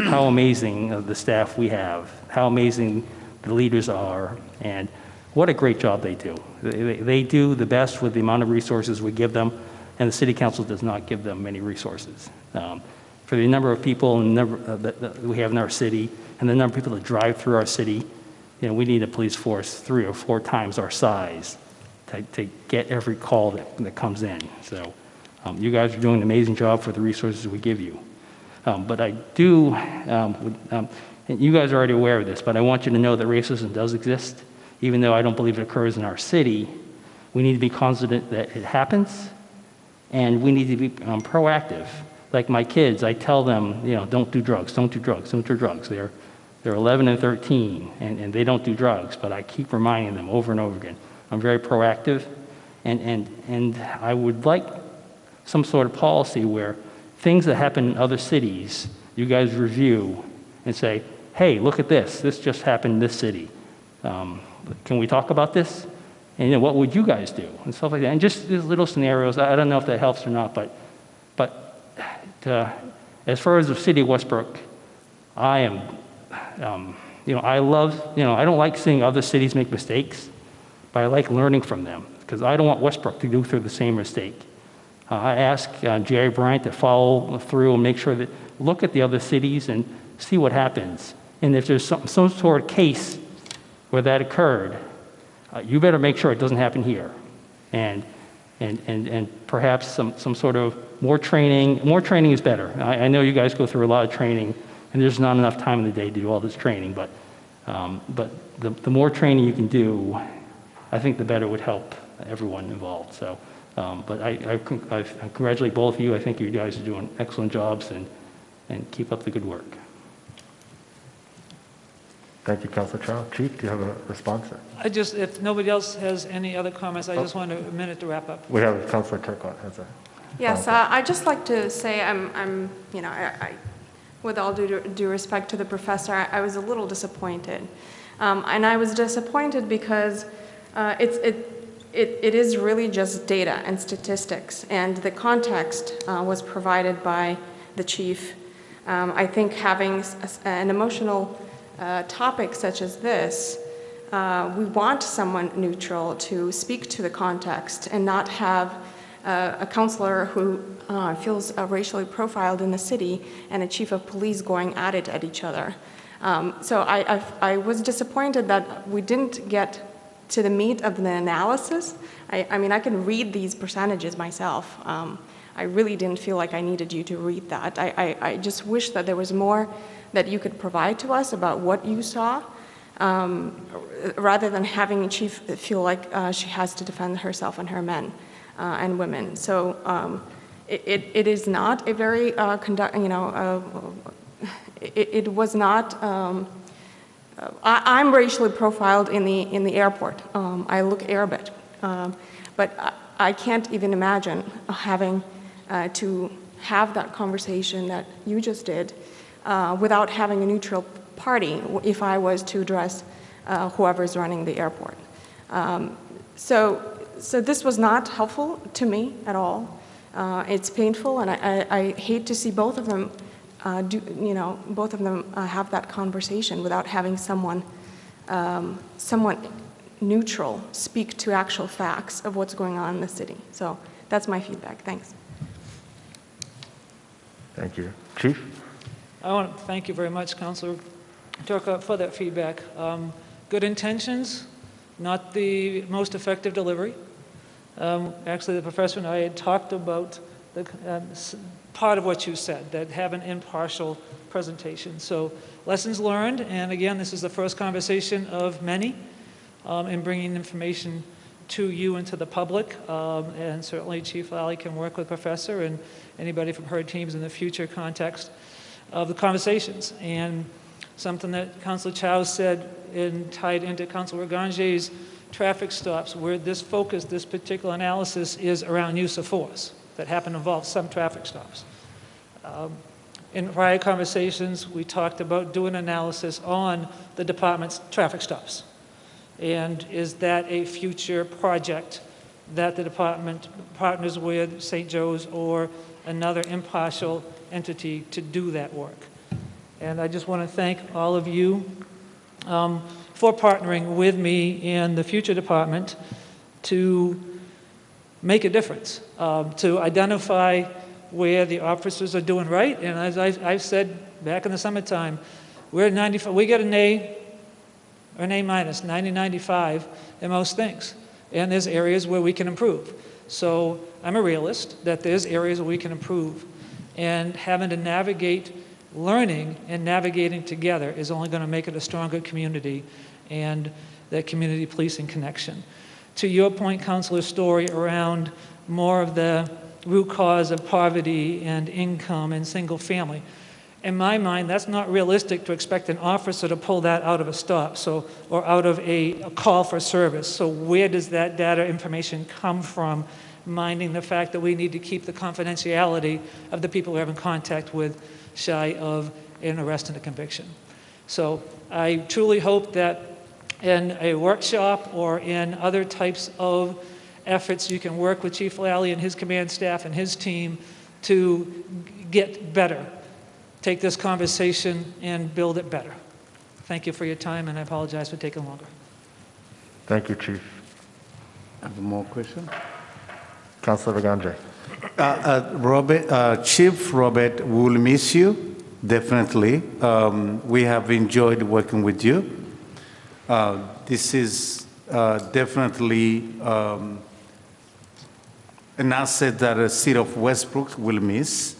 how amazing the staff we have, how amazing the leaders are, and what a great job they do. They do the best with the amount of resources we give them, and the city council does not give them many resources. For the number of people and that we have in our city, and the number of people that drive through our city, we need a police force 3 or 4 times our size to get every call that comes in. So you guys are doing an amazing job for the resources we give you. But I do, and you guys are already aware of this, but I want you to know that racism does exist. Even though I don't believe it occurs in our city, we need to be confident that it happens, and we need to be proactive. Like my kids, I tell them, don't do drugs, don't do drugs, don't do drugs. They're 11 and 13, and they don't do drugs, but I keep reminding them over and over again. I'm very proactive, and I would like some sort of policy where things that happen in other cities, you guys review and say, hey, look at this. This just happened in this city. Can we talk about this? And what would you guys do? And stuff like that. And just these little scenarios. I don't know if that helps or not, but as far as the city of Westbrook, I am, I love, I don't like seeing other cities make mistakes, but I like learning from them because I don't want Westbrook to go through the same mistake. I ask Jerry Bryant to follow through and make sure that look at the other cities and see what happens. And if there's some sort of case where that occurred, you better make sure it doesn't happen here. And perhaps some sort of more training. More training is better. I know you guys go through a lot of training, and there's not enough time in the day to do all this training, but the more training you can do, I think the better it would help everyone involved. So, but I congratulate both of you. I think you guys are doing excellent jobs, and keep up the good work. Thank you, Councilor Chow. Chief, do you have a response? If nobody else has any other comments, I just want a minute to wrap up. We have Councilor Turcotte has a. Yes, I'd just like to say with all due respect to the professor, I was a little disappointed. And I was disappointed because it is really just data and statistics, and the context was provided by the chief. I think having an emotional topic such as this, we want someone neutral to speak to the context and not have a counselor who feels racially profiled in the city and a chief of police going at it at each other. So I was disappointed that we didn't get to the meat of the analysis. I mean, I can read these percentages myself. I really didn't feel like I needed you to read that. I just wish that there was more that you could provide to us about what you saw, rather than having a chief feel like she has to defend herself and her men and women. So it is not a very, it was not, I'm racially profiled in the airport. I look Arab, but I can't even imagine having to have that conversation that you just did without having a neutral party if I was to address whoever's running the airport. So this was not helpful to me at all. It's painful, and I hate to see both of them have that conversation without having someone neutral speak to actual facts of what's going on in the city. So that's my feedback. Thanks. Thank you. Chief? I want to thank you very much, Councilor Turcotte, for that feedback. Good intentions, not the most effective delivery. Actually, the professor and I had talked about the part of what you said, that have an impartial presentation. So lessons learned, and again, this is the first conversation of many in bringing information to you and to the public. And certainly Chief Lally can work with Professor and anybody from her teams in the future context of the conversations. And something that Councilor Chow said and tied into Councilor Ragange's traffic stops, where this focus, this particular analysis is around use of force that happen to involve some traffic stops. In prior conversations, we talked about doing analysis on the department's traffic stops. And is that a future project that the department partners with St. Joe's or another impartial entity to do that work? And I just want to thank all of you for partnering with me and the future department to make a difference, to identify where the officers are doing right. And as I've said back in the summertime, we're at 95, we get an A or an A minus, 90-95 in most things. And there's areas where we can improve. So I'm a realist that there's areas where we can improve. And having to navigate learning and navigating together is only going to make it a stronger community and that community policing connection. To your point, Councilor Story, around more of the root cause of poverty and income and single family. In my mind, that's not realistic to expect an officer to pull that out of a stop, or out of a call for service. So where does that data information come from, minding the fact that we need to keep the confidentiality of the people we're having contact with shy of an arrest and a conviction. So I truly hope that in a workshop or in other types of efforts, you can work with Chief Lally and his command staff and his team to get better. Take this conversation and build it better. Thank you for your time, and I apologize for taking longer. Thank you, Chief. I have more question. Councilor Ragange. Chief Robert, we will miss you, definitely. We have enjoyed working with you. This is definitely an asset that the city of Westbrook will miss.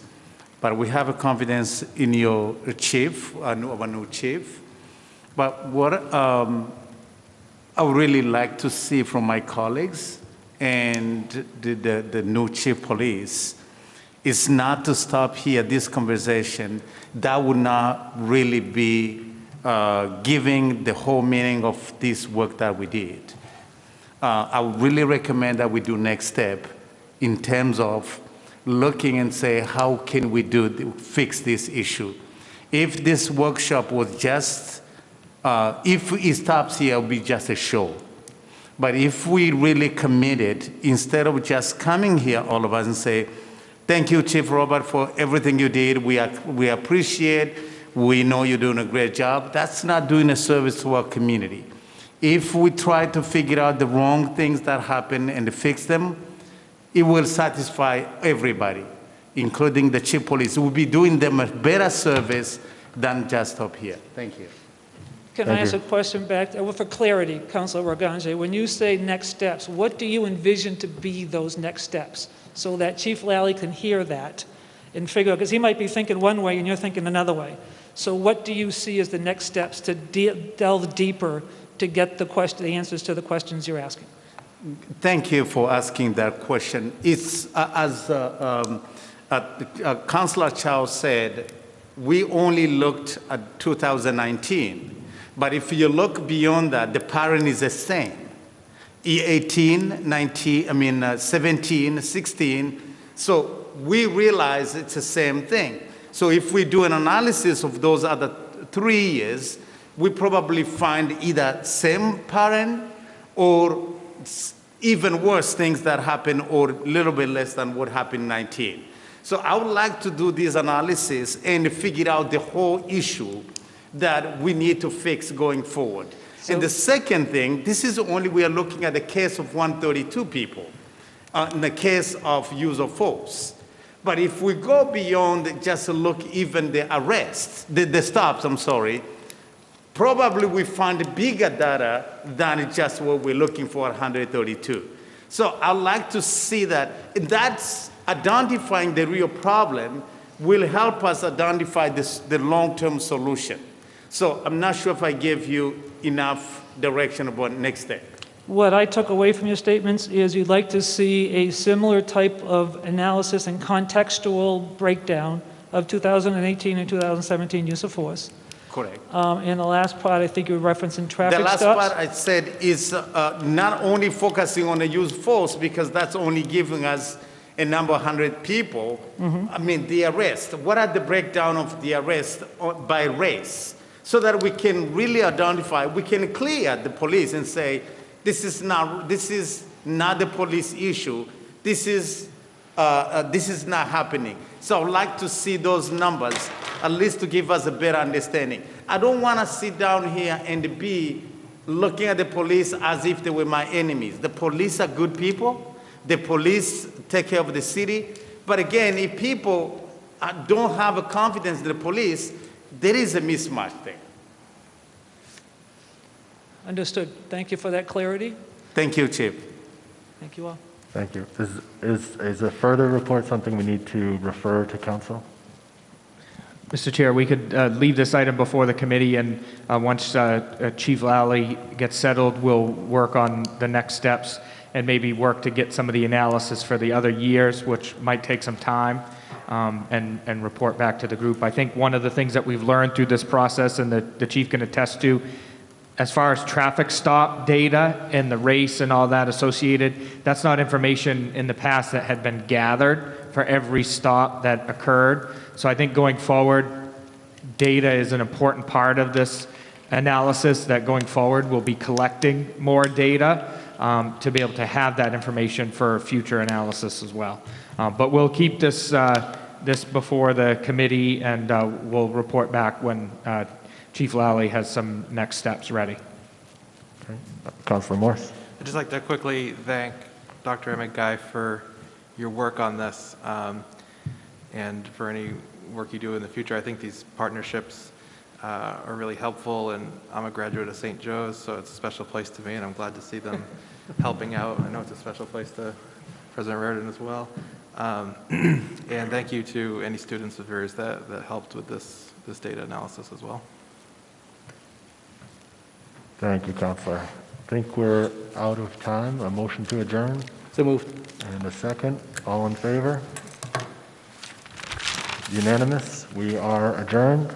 But we have a confidence in your chief, our new chief. But what I would really like to see from my colleagues and the new chief police is not to stop here, this conversation. That would not really be giving the whole meaning of this work that we did. I would really recommend that we do next step in terms of looking and say, how can we fix this issue? If this workshop was just, if it stops here, it will be just a show. But if we really committed, instead of just coming here, all of us, and say, thank you, Chief Robert, for everything you did. We appreciate, we know you're doing a great job. That's not doing a service to our community. If we try to figure out the wrong things that happen and fix them, it will satisfy everybody, including the chief police. We'll be doing them a better service than just up here. Thank you. Can I ask a question back? For clarity, Councilor Ragange, when you say next steps, what do you envision to be those next steps so that Chief Lally can hear that and figure out, because he might be thinking one way and you're thinking another way. So what do you see as the next steps to delve deeper to get the answers to the questions you're asking? Thank you for asking that question. It's as Councilor Chow said, we only looked at 2019. But if you look beyond that, the pattern is the same. 18, 19, 17, 16. So we realize it's the same thing. So if we do an analysis of those other 3 years, we probably find either same pattern or even worse things that happen or a little bit less than what happened in 19. So I would like to do this analysis and figure out the whole issue that we need to fix going forward. And the second thing, this is only we are looking at the case of 132 people in the case of use of force. But if we go beyond just look even the arrests, the stops, probably we find bigger data than just what we're looking for, 132. So I'd like to see that that's identifying the real problem will help us identify the long-term solution. So I'm not sure if I gave you enough direction about next step. What I took away from your statements is you'd like to see a similar type of analysis and contextual breakdown of 2018 and 2017 use of force. Correct. And the last part, I think you were referencing traffic The last stops. part I said is not only focusing on the use force because that's only giving us a number of 100 people. I mean, the arrest. What are the breakdown of the arrest by race? So that we can really identify, we can clear the police and say, this is not the police issue. This is not happening. So I'd like to see those numbers, at least to give us a better understanding. I don't want to sit down here and be looking at the police as if they were my enemies. The police are good people. The police take care of the city. But again, if people don't have a confidence in the police, there is a mismatch there. Understood. Thank you for that clarity. Thank you, Chief. Thank you all. Thank you. Is a further report something we need to refer to council? Mr. Chair, we could leave this item before the committee, and once Chief Lally gets settled, we'll work on the next steps and maybe work to get some of the analysis for the other years, which might take some time, and report back to the group. I think one of the things that we've learned through this process, and the chief can attest to, as far as traffic stop data and the race and all that associated, that's not information in the past that had been gathered for every stop that occurred. So I think going forward, data is an important part of this analysis, that going forward we'll be collecting more data to be able to have that information for future analysis as well. But we'll keep this before the committee, and we'll report back when Chief Lally has some next steps ready. Okay. Councilor Morse. I'd just like to quickly thank Dr. Emmett Guy for your work on this and for any work you do in the future. I think these partnerships are really helpful, and I'm a graduate of St. Joe's, so it's a special place to me, and I'm glad to see them helping out. I know it's a special place to President Reardon as well. And thank you to any students of yours that helped with this data analysis as well. Thank you, Councilor. I think we're out of time. A motion to adjourn So moved. and a second. All in favor? Unanimous. We are adjourned.